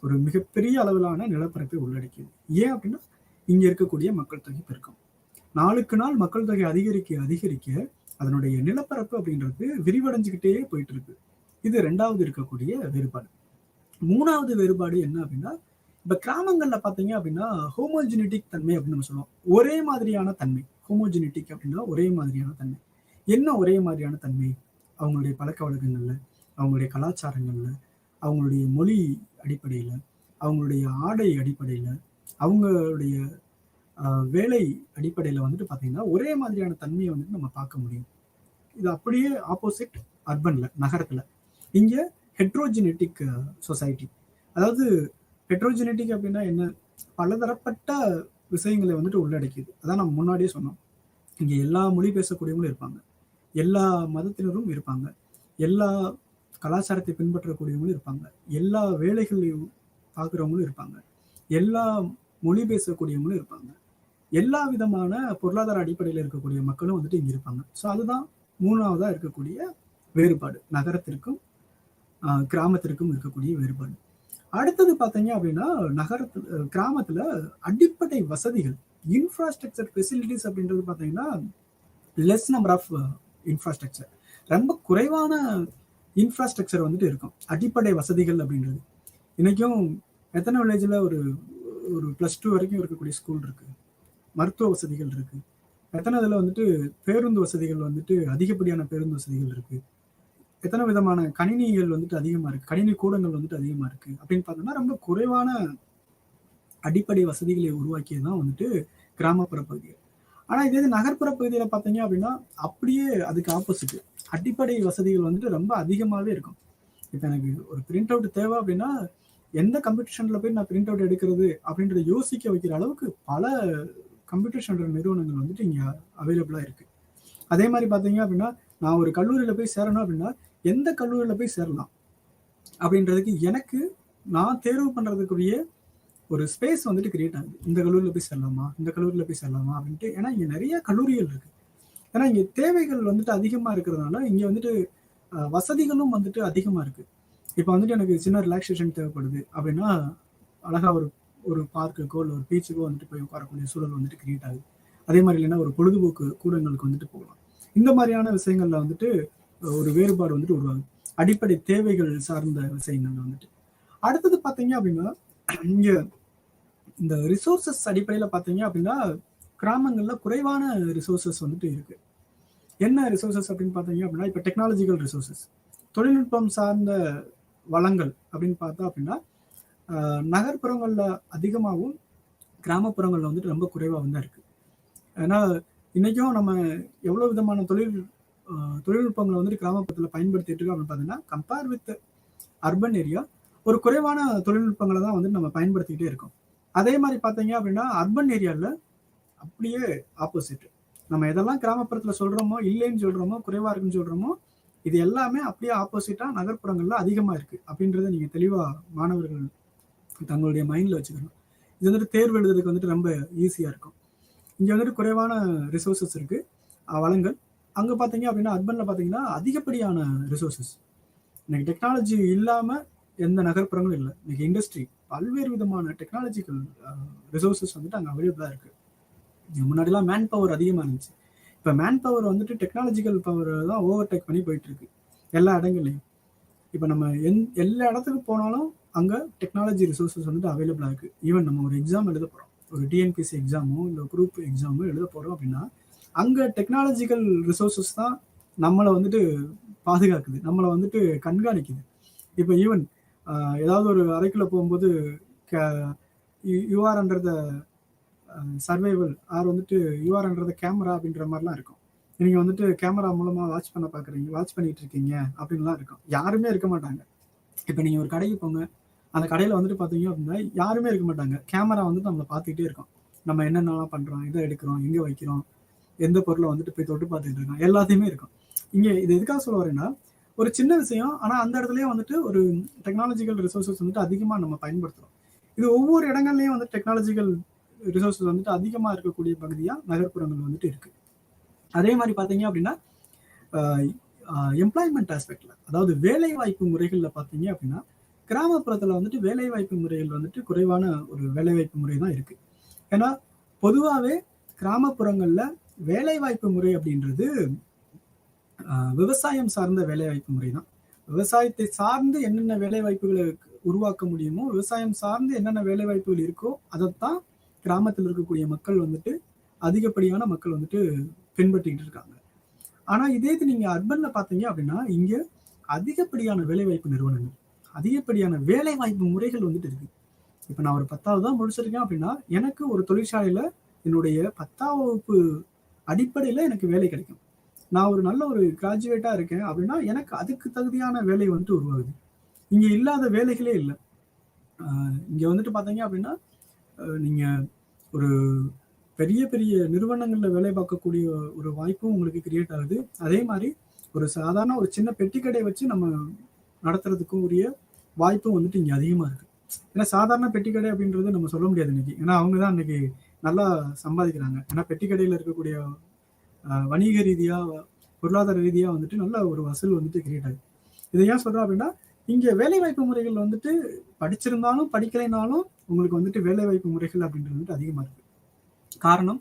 S1: ஒரு மிகப்பெரிய அளவிலான நிலப்பரப்பை உள்ளடக்கியது. ஏன் அப்படின்னா இங்க இருக்கக்கூடிய மக்கள் தொகை பெருக்கம். நாளுக்கு நாள் மக்கள் தொகை அதிகரிக்க அதிகரிக்க அதனுடைய நிலப்பரப்பு அப்படின்றது விரிவடைஞ்சுக்கிட்டே போயிட்டு இருக்கு. இது 2வது இருக்கக்கூடிய வேறுபாடு. 3வது வேறுபாடு என்ன அப்படின்னா, இப்ப கிராமங்கள்ல பாத்தீங்க அப்படின்னா ஹோமோஜெனிட்டிக் தன்மை அப்படின்னு நம்ம சொல்லுவோம். ஒரே மாதிரியான தன்மை. ஹோமோஜெனிட்டிக் அப்படின்னா ஒரே மாதிரியான தன்மை. என்ன ஒரே மாதிரியான தன்மை? அவங்களுடைய பழக்க வழக்கங்கள்ல, அவங்களுடைய கலாச்சாரங்கள்ல, அவங்களுடைய மொழி அடிப்படையில, அவங்களுடைய ஆடை அடிப்படையில, அவங்களுடைய வேலை அடிப்படையில வந்துட்டு பாத்தீங்கன்னா ஒரே மாதிரியான தன்மையை வந்துட்டு நம்ம பார்க்க முடியும். இது அப்படியே ஆப்போசிட் அர்பன்ல, நகரத்துல. இங்க ஹெட்ரோஜெனட்டிக் சொசைட்டி. அதாவது ஹெட்ரோஜெனட்டிக் அப்படின்னா என்ன? பலதரப்பட்ட விஷயங்களை வந்துட்டு உள்ளடக்கியது. அதான் நம்ம முன்னாடியே சொன்னோம். இங்க எல்லா மொழி பேசக்கூடியவங்களும் இருப்பாங்க, எல்லா மதத்தினரும் இருப்பாங்க, எல்லா கலாச்சாரத்தை பின்பற்றக்கூடியவங்களும் இருப்பாங்க, எல்லா வேலைகளையும் பார்க்குறவங்களும் இருப்பாங்க, எல்லா மொழி பேசக்கூடியவங்களும் இருப்பாங்க, எல்லா விதமான பொருளாதார அடிப்படையில் இருக்கக்கூடிய மக்களும் வந்துட்டு இங்க இருப்பாங்க. ஸோ அதுதான் 3வதா இருக்கக்கூடிய வேறுபாடு, நகரத்திற்கும் கிராமத்திற்கும் இருக்கக்கூடிய வேறுபாடு. அடுத்தது பார்த்தீங்க அப்படின்னா கிராமத்துல அடிப்படை வசதிகள், இன்ஃப்ராஸ்ட்ரக்சர் ஃபெசிலிட்டிஸ் அப்படின்றது பார்த்தீங்கன்னா லெஸ் நம்பர் ஆஃப் இன்ஃப்ராஸ்ட்ரக்சர், ரொம்ப குறைவான இன்ஃப்ராஸ்ட்ரக்சர் வந்துட்டு இருக்கும். அடிப்படை வசதிகள் அப்படின்றது இன்னைக்கும் எத்தனை வில்லேஜில் ஒரு ஒரு +2 வரைக்கும் இருக்கக்கூடிய ஸ்கூல் இருக்கு, மருத்துவ வசதிகள் இருக்கு, எத்தனை இதில் வந்துட்டு பேருந்து வசதிகள் வந்துட்டு அதிகப்படியான பேருந்து வசதிகள் இருக்கு, எத்தனை விதமான கணினிகள் வந்துட்டு அதிகமா இருக்கு, கணினி கூடங்கள் வந்துட்டு அதிகமா இருக்கு அப்படின்னு பார்த்தோம்னா ரொம்ப குறைவான அடிப்படை வசதிகளை உருவாக்கியதான் வந்துட்டு கிராமப்புற பகுதிகள். ஆனா இதே நகர்ப்புற பகுதியில பார்த்தீங்க அப்படின்னா அப்படியே அதுக்கு ஆப்போசிட், அடிப்படை வசதிகள் வந்துட்டு ரொம்ப அதிகமாவே இருக்கும். இப்போ எனக்கு ஒரு பிரிண்ட் அவுட் தேவை அப்படின்னா எந்த கம்ப்யூட்டர் சென்டர்ல போய் நான் பிரிண்ட் அவுட் எடுக்கிறது அப்படின்றத யோசிக்க வைக்கிற அளவுக்கு பல கம்ப்யூட்டர் சென்டர் நிறுவனங்கள் வந்துட்டு இங்க அவைலபிளா இருக்கு. அதே மாதிரி பார்த்தீங்க அப்படின்னா நான் ஒரு கல்லூரியில போய் சேரணும் அப்படின்னா எந்த கல்லூரியில போய் சேரலாம் அப்படின்றதுக்கு எனக்கு நான் தேர்வு பண்றதுக்குரிய ஒரு ஸ்பேஸ் வந்துட்டு கிரியேட் ஆகுது. இந்த கல்லூரியில போய் சேரலாமா, இந்த கல்லூரியில போய் சேரலாமா அப்படின்ட்டு. ஏன்னா இங்க நிறைய கல்லூரிகள் இருக்கு. ஏன்னா இங்க தேவைகள் வந்துட்டு அதிகமா இருக்கிறதுனால இங்க வந்துட்டு வசதிகளும் வந்துட்டு அதிகமா இருக்கு. இப்போ வந்துட்டு எனக்கு சின்ன ரிலாக்ஸேஷன் தேவைப்படுது அப்படின்னா அழகா ஒரு ஒரு பார்க்குக்கோ இல்லை ஒரு பீச்சுக்கோ வந்துட்டு போய் உட்காரக்கூடிய சூழல் வந்துட்டு கிரியேட் ஆகுது. அதே மாதிரி இல்லைன்னா ஒரு பொழுதுபோக்கு கூடங்களுக்கு வந்துட்டு போகலாம். இந்த மாதிரியான விஷயங்கள்ல வந்துட்டு ஒரு வேறுபாடு வந்துட்டு உருவாகுது, அடிப்படை தேவைகள் சார்ந்த விஷயங்கள்ல வந்துட்டு. அடுத்தது பார்த்தீங்க அப்படின்னா இங்க இந்த ரிசோர்சஸ் அடிப்படையில பார்த்தீங்க அப்படின்னா கிராமங்கள்ல குறைவான ரிசோர்சஸ் வந்துட்டு இருக்கு. என்ன ரிசோர்சஸ் அப்படின்னு பார்த்தீங்க அப்படின்னா இப்போ டெக்னாலஜிக்கல் ரிசோர்சஸ், தொழில்நுட்பம் சார்ந்த வளங்கள் அப்படின்னு பார்த்தா அப்படின்னா நகர்ப்புறங்கள்ல அதிகமாகவும் கிராமப்புறங்கள்ல வந்துட்டு ரொம்ப குறைவாக வந்து இருக்கு. ஏன்னா இன்னைக்கும் நம்ம எவ்வளோ விதமான தொழில்நுட்பங்களை வந்துட்டு கிராமப்புறத்தில் பயன்படுத்திட்டு இருக்கோம் அப்படின்னு பார்த்தீங்கன்னா கம்பேர் வித் அர்பன் ஏரியா ஒரு குறைவான தொழில்நுட்பங்களை தான் வந்துட்டு நம்ம பயன்படுத்திக்கிட்டே இருக்கோம். அதே மாதிரி பார்த்தீங்க அப்படின்னா அர்பன் ஏரியாவில் அப்படியே ஆப்போசிட். நம்ம எதெல்லாம் கிராமப்புறத்தில் சொல்றோமோ, இல்லைன்னு சொல்றோமோ, குறைவா இருக்குன்னு சொல்றோமோ, இது எல்லாமே அப்படியே ஆப்போசிட்டா நகர்ப்புறங்கள்ல அதிகமா இருக்கு அப்படின்றத நீங்க தெளிவா மாணவர்கள் தங்களுடைய மைண்ட்ல வச்சுக்கணும். இது வந்துட்டு தேர்வு எழுதுறதுக்கு வந்துட்டு ரொம்ப ஈஸியா இருக்கும். இங்க வந்துட்டு குறைவான ரிசோர்சஸ் இருக்கு, வளங்கள். அங்க பாத்தீங்க அப்படின்னா அர்பன்ல பாத்தீங்கன்னா அதிகப்படியான ரிசோர்சஸ். இன்னைக்கு டெக்னாலஜி இல்லாம எந்த நகர்ப்புறங்களும் இல்லை. இன்னைக்கு இண்டஸ்ட்ரி, பல்வேறு விதமான டெக்னாலஜிக்கல் ரிசோர்சஸ் வந்துட்டு அங்கே அவைலபிளா இருக்கு. முன்னாடிலாம் மேன் பவர் அதிகமா இருந்துச்சு. இப்போ மேன் பவர் வந்துட்டு டெக்னாலஜிக்கல் பவர் தான் ஓவர்டேக் பண்ணி போயிட்டு இருக்கு எல்லா இடங்கள்லையும். இப்போ நம்ம எல்லா இடத்துக்கு போனாலும் அங்கே டெக்னாலஜி ரிசோர்சஸ் வந்துட்டு அவைலபிளா இருக்கு. ஈவன் நம்ம ஒரு எக்ஸாம் எழுத போறோம், ஒரு டிஎன்பிசி எக்ஸாமோ இல்லை குரூப் எக்ஸாமோ எழுத போறோம் அப்படின்னா அங்கே டெக்னாலஜிக்கல் ரிசோர்சஸ் தான் நம்மளை வந்துட்டு பாதுகாக்குது, நம்மளை வந்துட்டு கண்காணிக்குது. இப்போ ஈவன் ஏதாவது ஒரு அறைக்குள்ள போகும்போது you are under the survival or வந்துட்டு you are under the camera அப்படின்ற மாதிரிலாம் இருக்கும். நீங்க வந்துட்டு கேமரா மூலமா வாட்ச் பண்ண பாக்குறீங்க, வாட்ச் பண்ணிட்டு இருக்கீங்க அப்படின்லாம் இருக்கும். யாருமே இருக்க மாட்டாங்க. இப்ப நீங்க ஒரு கடைக்கு போங்க, அந்த கடையில வந்துட்டு பாத்தீங்க அப்படின்னா யாருமே இருக்க மாட்டாங்க. கேமரா வந்துட்டு நம்மளை பார்த்துக்கிட்டே இருக்கும். நம்ம என்னென்னலாம் பண்றோம், இதை எடுக்கிறோம், எங்க வைக்கிறோம், எந்த பொருளை வந்துட்டு போய் தொட்டு பார்த்துட்டு இருக்கோம், எல்லாத்தையுமே இருக்கும். இங்க இது எதுக்காக சொல்ல வரேன்னா, ஒரு சின்ன விஷயம், ஆனா அந்த இடத்துலயே வந்துட்டு ஒரு டெக்னாலஜிக்கல் ரிசோர்சஸ் வந்துட்டு அதிகமா நம்ம பயன்படுத்துறோம். இது ஒவ்வொரு இடங்கள்லயும் வந்து டெக்னாலஜிக்கல் ரிசோர்சஸ் வந்துட்டு அதிகமா இருக்கக்கூடிய பகுதியா நகர்ப்புறங்கள் வந்துட்டு இருக்கு. அதே மாதிரி பாத்தீங்க அப்படின்னா எம்ப்ளாய்மெண்ட் ஆஸ்பெக்ட்ல, அதாவது வேலை வாய்ப்பு முறைகள்ல பாத்தீங்க அப்படின்னா கிராமப்புறத்துல வந்துட்டு வேலை வாய்ப்பு முறைகள் வந்துட்டு குறைவான ஒரு வேலை வாய்ப்பு முறை தான் இருக்கு. ஏன்னா பொதுவாகவே கிராமப்புறங்கள்ல வேலை வாய்ப்பு முறை அப்படின்றது விவசாயம் சார்ந்த வேலை வாய்ப்பு முறை தான். விவசாயத்தை சார்ந்து என்னென்ன வேலை வாய்ப்புகளை உருவாக்க முடியுமோ, விவசாயம் சார்ந்து என்னென்ன வேலை வாய்ப்புகள் இருக்கோ அதைத்தான் கிராமத்தில் இருக்கக்கூடிய மக்கள் வந்துட்டு அதிகப்படியான மக்கள் வந்துட்டு பின்பற்றிக்கிட்டு இருக்காங்க. ஆனா இதே இது நீங்க அர்பன்ல பாத்தீங்க அப்படின்னா இங்க அதிகப்படியான வேலை வாய்ப்பு நிறுவனங்கள், அதிகப்படியான வேலை வாய்ப்பு முறைகள் வந்துட்டு இருக்கு. இப்ப நான் ஒரு 10வது தான் முடிச்சிருக்கேன் அப்படின்னா எனக்கு ஒரு தொழிற்சாலையில என்னுடைய 10ஆம் வகுப்பு அடிப்படையில எனக்கு வேலை கிடைக்கும். நான் ஒரு நல்ல ஒரு கிராஜுவேட்டா இருக்கேன் அப்படின்னா எனக்கு அதுக்கு தகுதியான வேலை வந்துட்டு உருவாகுது. இங்க இல்லாத வேலைகளே இல்லை. இங்க வந்துட்டு பாத்தீங்க அப்படின்னா நீங்க ஒரு பெரிய பெரிய நிறுவனங்கள்ல வேலை பார்க்கக்கூடிய ஒரு வாய்ப்பும் உங்களுக்கு கிரியேட் ஆகுது. அதே மாதிரி ஒரு சாதாரண ஒரு சின்ன பெட்டி கடை வச்சு நம்ம நடத்துறதுக்கும் உரிய வாய்ப்பும் வந்துட்டு இங்க அதிகமா இருக்கு. ஏன்னா சாதாரண பெட்டி கடை அப்படின்றது நம்ம சொல்ல முடியாது இன்னைக்கு. ஏன்னா அவங்கதான் இன்னைக்கு நல்லா சம்பாதிக்கிறாங்க. ஏன்னா பெட்டி கடையில இருக்கக்கூடிய வணிக ரீதியா, பொருளாதார ரீதியா வந்துட்டு நல்ல ஒரு வசூல் வந்துட்டு கிரியேட் ஆகுது. இதை ஏன் சொல்றோம் அப்படின்னா இங்க வேலை வாய்ப்பு முறைகள் வந்துட்டு படிச்சிருந்தாலும் படிக்கலைனாலும் உங்களுக்கு வந்துட்டு வேலை வாய்ப்பு முறைகள் அப்படின்றது வந்துட்டு அதிகமா இருக்கு. காரணம்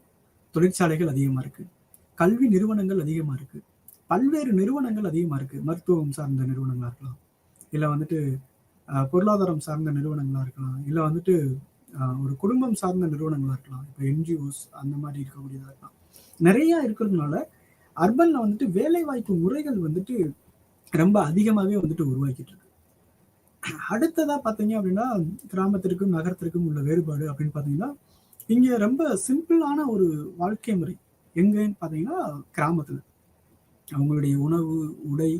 S1: தொழிற்சாலைகள் அதிகமா இருக்கு, கல்வி நிறுவனங்கள் அதிகமா இருக்கு, பல்வேறு நிறுவனங்கள் அதிகமா இருக்கு. மருத்துவம் சார்ந்த நிறுவனங்களா இருக்கலாம், இல்ல வந்துட்டு பொருளாதாரம் சார்ந்த நிறுவனங்களா இருக்கலாம், இல்ல வந்துட்டு ஒரு குடும்பம் சார்ந்த நிறுவனங்களா இருக்கலாம், இப்ப என்ஜிஓஸ் அந்த மாதிரி இருக்கக்கூடியதா இருக்கலாம். நிறைய இருக்கிறதுனால அர்பன்ல வந்துட்டு வேலை வாய்ப்பு முறைகள் வந்துட்டு ரொம்ப அதிகமாவே வந்துட்டு உருவாக்கிட்டு இருக்கு. அடுத்ததா பாத்தீங்க அப்படின்னா கிராமத்திற்கும் நகரத்திற்கும் உள்ள வேறுபாடு அப்படின்னு பாத்தீங்கன்னா இங்க ரொம்ப சிம்பிளான ஒரு வாழ்க்கை முறை எங்கன்னு பாத்தீங்கன்னா கிராமத்துல அவங்களுடைய உணவு, உடை,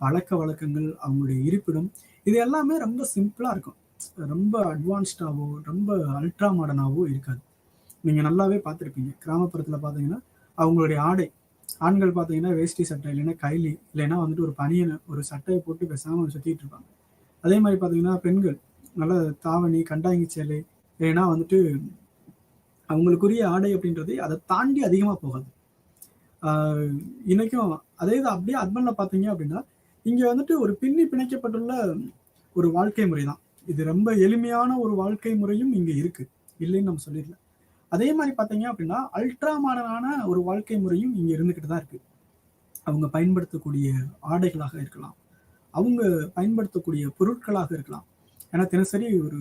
S1: பழக்க வழக்கங்கள், அவங்களுடைய இருப்பிடம், இது எல்லாமே ரொம்ப சிம்பிளா இருக்கும். ரொம்ப அட்வான்ஸ்டாவோ ரொம்ப அல்ட்ரா மாடர்னாவோ இருக்காது. நீங்க நல்லாவே பார்த்துருப்பீங்க. கிராமப்புறத்துல பாத்தீங்கன்னா அவங்களுடைய ஆடை, ஆண்கள் பாத்தீங்கன்னா வேஷ்டி சட்டை இல்லைன்னா கைலி இல்லைன்னா வந்துட்டு ஒரு பனியனை ஒரு சட்டையை போட்டு பேசாம சுத்திட்டு இருப்பாங்க. அதே மாதிரி பாத்தீங்கன்னா பெண்கள் நல்ல தாவணி, கண்டாங்கி சேலை, இல்லைன்னா வந்துட்டு அவங்களுக்குரிய ஆடை அப்படின்றது அதை தாண்டி அதிகமா போகாது. இன்னைக்கும் அதே இது அப்படியே அர்பன்ல பாத்தீங்க அப்படின்னா இங்க வந்துட்டு ஒரு பின்னி பிணைக்கப்பட்டுள்ள ஒரு வாழ்க்கை முறை தான். இது ரொம்ப எளிமையான ஒரு வாழ்க்கை முறையும் இங்க இருக்கு, இல்லைன்னு நம்ம சொல்லிடல. அதே மாதிரி பாத்தீங்க அப்படின்னா அல்ட்ரா மாடர்னான ஒரு வாழ்க்கை முறையும் இங்க இருந்துகிட்டு தான் இருக்கு. அவங்க பயன்படுத்தக்கூடிய ஆடைகளாக இருக்கலாம், அவங்க பயன்படுத்தக்கூடிய பொருட்களாக இருக்கலாம். ஏன்னா தினசரி ஒரு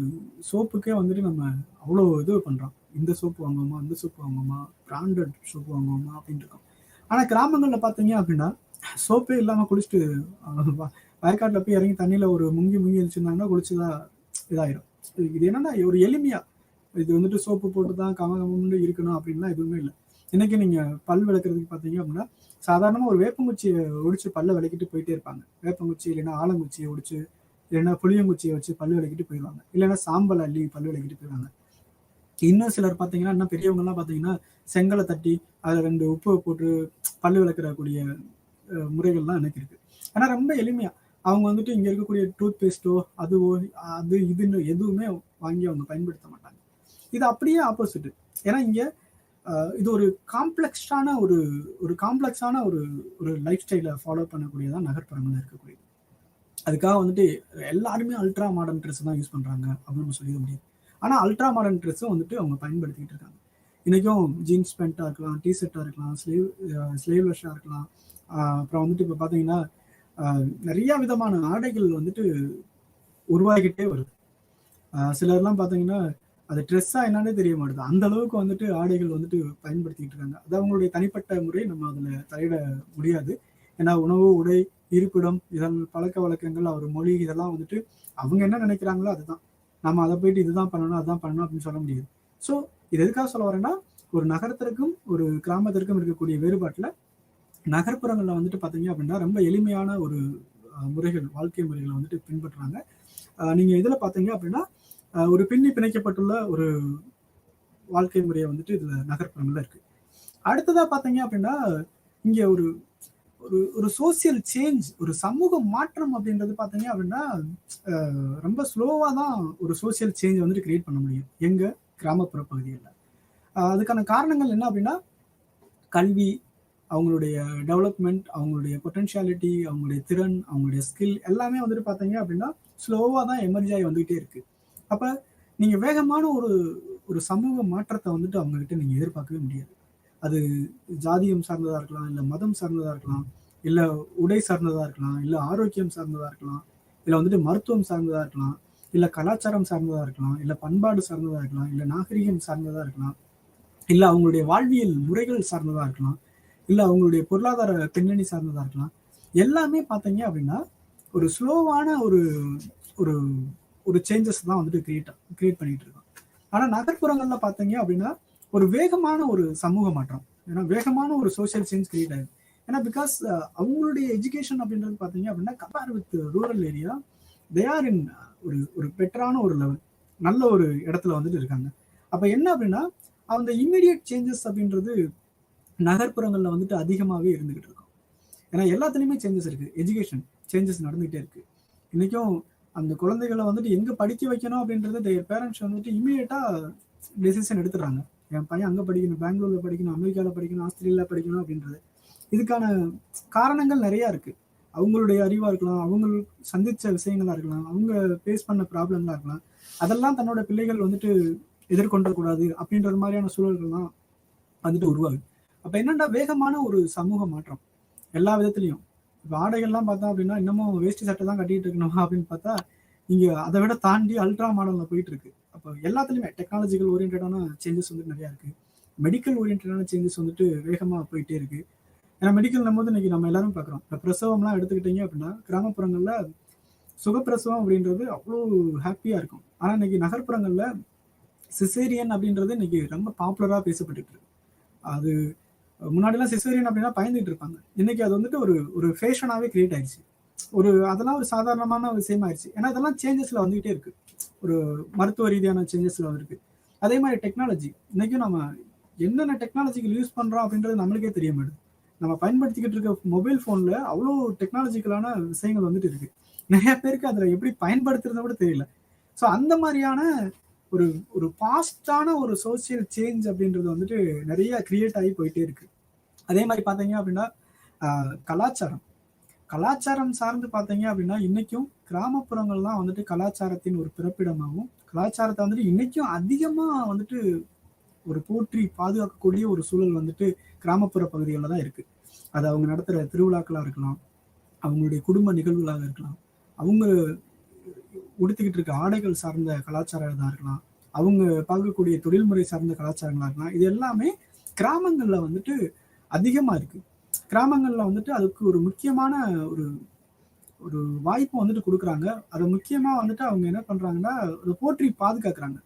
S1: சோப்புக்கே வந்துட்டு நம்ம அவ்வளோ இது பண்றோம். இந்த சோப்பு வாங்குவோமா, இந்த சோப்பு வாங்குவோமா, பிராண்டட் சோப்பு வாங்குவோமா அப்படின்னு இருக்கோம். ஆனா கிராமங்கள்ல பாத்தீங்க அப்படின்னா சோப்பே இல்லாம குளிச்சுட்டு வயக்காட்டுல போய் இறங்கி தண்ணியில ஒரு முங்கி முங்கி வச்சிருந்தாங்கன்னா குளிச்சுதான் இதாயிரும். இது என்னன்னா ஒரு எளிமையா இது வந்துட்டு சோப்பு போட்டுதான் கமகமன்னு இருக்கணும் அப்படின்லாம் எதுவுமே இல்லை. இன்னைக்கு நீங்க பல் விளக்குறதுக்கு பாத்தீங்க அப்படின்னா சாதாரணமா ஒரு வேப்பங்குச்சியை ஒடிச்சு பல்ல விளக்கிட்டு போயிட்டே இருப்பாங்க. வேப்பங்குச்சி இல்லைன்னா ஆலங்குச்சியை ஒடிச்சு இல்லைன்னா புளியங்குச்சியை வச்சு பல்லு விளக்கிட்டு போயிடுவாங்க, இல்லைன்னா சாம்பல் அள்ளி பல்லு விளக்கிட்டு போயிடுவாங்க. இன்னும் சிலர் பாத்தீங்கன்னா இன்னும் பெரியவங்க எல்லாம் பாத்தீங்கன்னா செங்கலை தட்டி அதுல 2 உப்பு போட்டு பல்லு விளக்குறக்கூடிய முறைகள்லாம் எனக்கு இருக்கு. ஆனா ரொம்ப எளிமையா அவங்க வந்துட்டு இங்க இருக்கக்கூடிய டூத் பேஸ்டோ அதுவோ அது இதுன்னு எதுவுமே வாங்கி அவங்க பயன்படுத்த மாட்டாங்க. இது அப்படியே ஆப்போசிட். ஏன்னா இங்க இது ஒரு காம்ப்ளெக்ஸான ஒரு காம்ப்ளெக்ஸான ஒரு ஒரு லைஃப் ஸ்டைலை ஃபாலோ பண்ணக்கூடியதான் நகர்ப்புறங்கள்ல இருக்கக்கூடியது. அதுக்காக வந்துட்டு எல்லாருமே அல்ட்ரா மாடர்ன் ட்ரெஸ் தான் யூஸ் பண்றாங்க அப்படின்னு நம்ம சொல்லிட முடியாது. ஆனா அல்ட்ரா மாடர்ன் ட்ரெஸ்ஸும் வந்துட்டு அவங்க பயன்படுத்திக்கிட்டு இருக்காங்க. இன்னைக்கும் ஜீன்ஸ் பேண்டா இருக்கலாம், டிஷர்ட்டா இருக்கலாம், ஸ்லீவ்லெஸ்ஸா இருக்கலாம். அப்புறம் வந்துட்டு இப்ப பாத்தீங்கன்னா நிறைய விதமான ஆடைகள் வந்துட்டு உருவாகிட்டே வருது. சிலர்லாம் பாத்தீங்கன்னா அது ட்ரெஸ்ஸா என்னன்னே தெரிய மாட்டுது, அந்த அளவுக்கு வந்துட்டு ஆடைகள் வந்துட்டு பயன்படுத்திக்கிட்டு இருக்காங்க. அது அவங்களுடைய தனிப்பட்ட முறை, நம்ம அதுல தலையிட முடியாது. ஏன்னா உணவு, உடை, இருப்பிடம், இதன் பழக்க வழக்கங்கள், அவர் மொழி, இதெல்லாம் வந்துட்டு அவங்க என்ன நினைக்கிறாங்களோ அதுதான். நம்ம அதை போயிட்டு இதுதான் பண்ணணும் அதுதான் பண்ணணும் அப்படின்னு சொல்ல முடியாது. ஸோ இது எதுக்காக சொல்ல வரேன்னா, ஒரு நகரத்திற்கும் ஒரு கிராமத்திற்கும் இருக்கக்கூடிய வேறுபாட்டில் நகர்ப்புறங்களில் வந்துட்டு பார்த்தீங்க அப்படின்னா ரொம்ப எளிமையான ஒரு முறைகள், வாழ்க்கை முறைகளை வந்துட்டு பின்பற்றுறாங்க. நீங்க இதுல பார்த்தீங்க அப்படின்னா ஒரு பின்னி பிணைக்கப்பட்டுள்ள ஒரு வாழ்க்கை முறையை வந்துட்டு இதுல நகர்ப்புறங்கள்ல இருக்கு. அடுத்ததா பார்த்தீங்க அப்படின்னா, இங்க ஒரு ஒரு ஒரு சோசியல் சேஞ்ச், ஒரு சமூக மாற்றம் அப்படின்றது பார்த்தீங்க அப்படின்னா ரொம்ப ஸ்லோவா தான் ஒரு சோசியல் சேஞ்ச் வந்துட்டு கிரியேட் பண்ண முடியும் எங்க கிராமப்புற பகுதிகளில். அதுக்கான காரணங்கள் என்ன அப்படின்னா, கல்வி, அவங்களுடைய டெவலப்மெண்ட், அவங்களுடைய பொட்டன்ஷியாலிட்டி, அவங்களுடைய திறன், அவங்களுடைய ஸ்கில் எல்லாமே வந்துட்டு பார்த்தீங்க அப்படின்னா ஸ்லோவாக தான் எமர்ஜ் ஆகி வந்துகிட்டே இருக்கு. அப்போ நீங்கள் வேகமான ஒரு ஒரு சமூக மாற்றத்தை வந்துட்டு அவங்ககிட்ட நீங்கள் எதிர்பார்க்கவே முடியாது. அது ஜாதியம் சார்ந்ததாக இருக்கலாம், இல்லை மதம் சார்ந்ததாக இருக்கலாம், இல்லை உடை சார்ந்ததாக இருக்கலாம், இல்லை ஆரோக்கியம் சார்ந்ததாக இருக்கலாம், இல்லை வந்துட்டு மருத்துவம் சார்ந்ததாக இருக்கலாம், இல்லை கலாச்சாரம் சார்ந்ததாக இருக்கலாம், இல்லை பண்பாடு சார்ந்ததாக இருக்கலாம், இல்லை நாகரிகம் சார்ந்ததாக இருக்கலாம், இல்லை அவங்களுடைய வாழ்வியல் முறைகள் சார்ந்ததாக இருக்கலாம், இல்லை அவங்களுடைய பொருளாதார பின்னணி சார்ந்ததாக இருக்கலாம். எல்லாமே பார்த்தீங்க அப்படின்னா ஒரு ஸ்லோவான ஒரு ஒரு ஒரு சேஞ்சஸ் தான் வந்துட்டு கிரியேட் பண்ணிட்டு இருக்கோம். ஆனால் நகர்ப்புறங்கள்ல பார்த்தீங்க அப்படின்னா ஒரு வேகமான ஒரு சமூக மாற்றம், ஏன்னா வேகமான ஒரு சோசியல் சேஞ்ச் கிரியேட் ஆகுது. ஏன்னா பிகாஸ் அவங்களுடைய எஜுகேஷன் அப்படின்றது பார்த்தீங்க அப்படின்னா compare with rural area they are in ஒரு ஒரு பெட்டரான ஒரு லெவல், நல்ல ஒரு இடத்துல வந்துட்டு இருக்காங்க. அப்போ என்ன அப்படின்னா அந்த இம்மிடியட் சேஞ்சஸ் அப்படின்றது நகர்ப்புறங்களில் வந்துட்டு அதிகமாகவே இருந்துகிட்டு இருக்கும். ஏன்னா எல்லாத்துலேயுமே சேஞ்சஸ் இருக்கு, எஜுகேஷன் சேஞ்சஸ் நடந்துகிட்டே இருக்கு. இன்னைக்கும் அந்த குழந்தைகளை வந்துட்டு எங்க படிக்க வைக்கணும் அப்படின்றத பேரண்ட்ஸ் வந்துட்டு இமீடியட்டா டெசிஷன் எடுத்துடுறாங்க. என் பையன் அங்க படிக்கணும், பெங்களூர்ல படிக்கணும், அமெரிக்காவில் படிக்கணும், ஆஸ்திரேலியால படிக்கணும் அப்படின்றது. இதுக்கான காரணங்கள் நிறைய இருக்கு. அவங்களுடைய அறிவா இருக்கலாம், அவங்க சந்திச்ச விஷயங்களா இருக்கலாம், அவங்க ஃபேஸ் பண்ண ப்ராப்ளங்களா இருக்கலாம். அதெல்லாம் தன்னோட பிள்ளைகள் வந்துட்டு எதிர்கொண்டக்கூடாது அப்படின்றது மாதிரியான சூழல்கள்லாம் வந்துட்டு உருவாகுது. அப்ப என்னன்னா வேகமான ஒரு சமூக மாற்றம் எல்லா விதத்திலையும். இப்போ ஆடைகள்லாம் பார்த்தா அப்படின்னா இன்னமும் வேஷ்டி சட்டை தான் கட்டிட்டு இருக்கணும் அப்படின்னு பார்த்தா இங்க அதை விட தாண்டி அல்ட்ரா மாடல்ல போயிட்டு இருக்கு. அப்போ எல்லாத்துலயுமே டெக்னாலஜிக்கல் ஓரியன்டான சேஞ்சஸ் வந்துட்டு நிறைய இருக்கு. மெடிக்கல் ஓரியன்டான சேஞ்சஸ் வந்துட்டு வேகமா போயிட்டே இருக்கு. ஏன்னா மெடிக்கல் போது இன்னைக்கு நம்ம எல்லாரும் பார்க்குறோம். இப்போ பிரசவம்லாம் எடுத்துக்கிட்டீங்க அப்படின்னா கிராமப்புறங்கள்ல சுகப்பிரசவம் அப்படின்றது அவ்வளோ ஹாப்பியா இருக்கும். ஆனா இன்னைக்கு நகர்ப்புறங்கள்ல சிசேரியன் அப்படின்றது இன்னைக்கு ரொம்ப பாப்புலரா பேசப்பட்டு இருக்கு. அது முன்னாடிலாம் சிசேரியன் அப்படின்னா பயந்துட்டு இருப்பாங்க. இன்னைக்கு அது வந்துட்டு ஒரு ஒரு ஃபேஷனாவே கிரியேட் ஆயிடுச்சு. அதெல்லாம் ஒரு சாதாரணமான விஷயம் ஆயிடுச்சு. ஏன்னா இதெல்லாம் சேஞ்சஸ்ல வந்துகிட்டே இருக்கு. ஒரு மருத்துவ ரீதியான சேஞ்சஸ்ல இருக்கு. அதே மாதிரி டெக்னாலஜி இன்னைக்கும் நம்ம என்னென்ன டெக்னாலஜிக்கல் யூஸ் பண்றோம் அப்படின்றது நம்மளுக்கே தெரிய மாட்டேது. நம்ம பயன்படுத்திக்கிட்டு இருக்க மொபைல் போன்ல அவ்வளோ டெக்னாலஜிக்கலான விஷயங்கள் வந்துட்டு இருக்கு. நிறைய பேருக்கு அதுல எப்படி பயன்படுத்துறத கூட தெரியல. ஸோ அந்த மாதிரியான ஒரு ஒரு பாஸ்டான ஒரு சோசியல் சேஞ்ச் அப்படின்றது வந்துட்டு நிறைய கிரியேட் ஆகி போயிட்டே இருக்கு. அதே மாதிரி பார்த்தீங்க அப்படின்னா கலாச்சாரம் கலாச்சாரம் சார்ந்து பார்த்தீங்க அப்படின்னா இன்னைக்கும் கிராமப்புறங்கள் தான் வந்துட்டு கலாச்சாரத்தின் ஒரு பிறப்பிடமாகவும் கலாச்சாரத்தை வந்துட்டு இன்னைக்கும் அதிகமா வந்துட்டு ஒரு போற்றி பாதுகாக்கக்கூடிய ஒரு சூழல் வந்துட்டு கிராமப்புற பகுதிகளில் தான் இருக்கு. அது அவங்க நடத்துகிற திருவிழாக்களாக இருக்கலாம், அவங்களுடைய குடும்ப நிகழ்வுகளாக இருக்கலாம், அவங்க உடுத்திக்கிட்டு இருக்க ஆடைகள் சார்ந்த கலாச்சாரம் இதாக இருக்கலாம், அவங்க பார்க்கக்கூடிய தொழில்முறை சார்ந்த கலாச்சாரங்களாக இருக்கலாம். இது எல்லாமே கிராமங்களில் வந்துட்டு அதிகமாக இருக்கு. கிராமங்களில் வந்துட்டு அதுக்கு ஒரு முக்கியமான ஒரு ஒரு வாய்ப்பு வந்துட்டு கொடுக்குறாங்க. அதை முக்கியமாக வந்துட்டு அவங்க என்ன பண்ணுறாங்கன்னா அதை போற்றி பாதுகாக்கிறாங்க.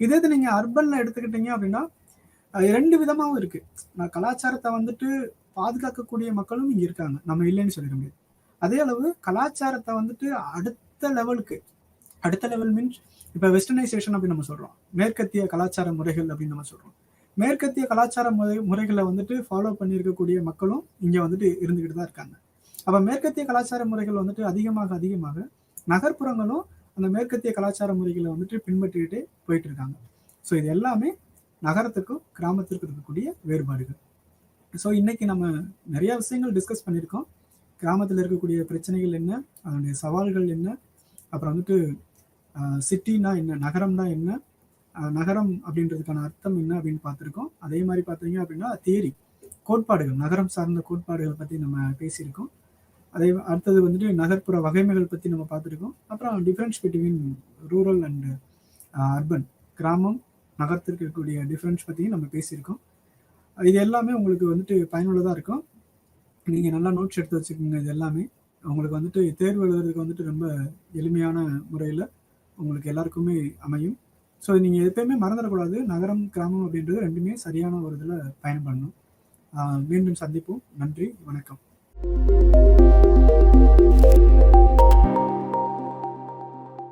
S1: இதே இது நீங்கள் அர்பனில் எடுத்துக்கிட்டீங்க அப்படின்னா ரெண்டு விதமாகவும் இருக்கு. நான் கலாச்சாரத்தை வந்துட்டு பாதுகாக்கக்கூடிய மக்களும் இங்கே இருக்காங்க, நம்ம இல்லைன்னு சொல்லிட முடியாது. அதே அளவு கலாச்சாரத்தை வந்துட்டு அடுத்த லெவல் மீன்ஸ் இப்போ வெஸ்டர்னைசேஷன் அப்படின்னு நம்ம சொல்கிறோம், மேற்கத்திய கலாச்சார முறைகள் அப்படின்னு நம்ம சொல்கிறோம். மேற்கத்திய கலாச்சார முறைகளை வந்துட்டு ஃபாலோ பண்ணியிருக்கக்கூடிய மக்களும் இங்கே வந்துட்டு இருந்துக்கிட்டு தான் இருக்காங்க. அப்போ மேற்கத்திய கலாச்சார முறைகள் வந்துட்டு அதிகமாக நகர்ப்புறங்களும் அந்த மேற்கத்திய கலாச்சார முறைகளை வந்துட்டு பின்பற்றிக்கிட்டே போயிட்டு இருக்காங்க. ஸோ இது எல்லாமே நகரத்துக்கும் கிராமத்திற்கும் இருக்கக்கூடிய வேறுபாடுகள். ஸோ இன்னைக்கு நம்ம நிறைய விஷயங்கள் டிஸ்கஸ் பண்ணியிருக்கோம். கிராமத்தில் இருக்கக்கூடிய பிரச்சனைகள் என்ன, அதனுடைய சவால்கள் என்ன, அப்புறம் வந்துட்டு சிட்டினா என்ன, நகரம்னா என்ன, நகரம் அப்படின்றதுக்கான அர்த்தம் என்ன அப்படின்னு பார்த்துருக்கோம். அதே மாதிரி பார்த்தீங்க அப்படின்னா தியரி, கோட்பாடுகள், நகரம் சார்ந்த கோட்பாடுகளை பற்றி நம்ம பேசியிருக்கோம். அதே அடுத்தது வந்துட்டு நகர்ப்புற வகைமைகள் பற்றி நம்ம பார்த்துருக்கோம். அப்புறம் difference between rural and urban, கிராமம் நகரத்திற்கு இருக்கக்கூடிய டிஃப்ரென்ஸ் பற்றியும் நம்ம பேசியிருக்கோம். இது எல்லாமே உங்களுக்கு வந்துட்டு பயனுள்ளதாக இருக்கும். நீங்கள் நல்லா நோட்ஸ் எடுத்து வச்சுக்கோங்க. இது எல்லாமே உங்களுக்கு வந்துட்டு தேர்வு எழுதுறதுக்கு வந்துட்டு ரொம்ப எளிமையான முறையில் உங்களுக்கு எல்லாருக்குமே அமையும். ஸோ நீங்கள் எப்பயுமே மறந்துடக்கூடாது, நகரம் கிராமம் அப்படின்றது ரெண்டுமே சரியான ஒரு இதில் பயணம் பண்ணணும். மீண்டும் சந்திப்போம். நன்றி, வணக்கம்.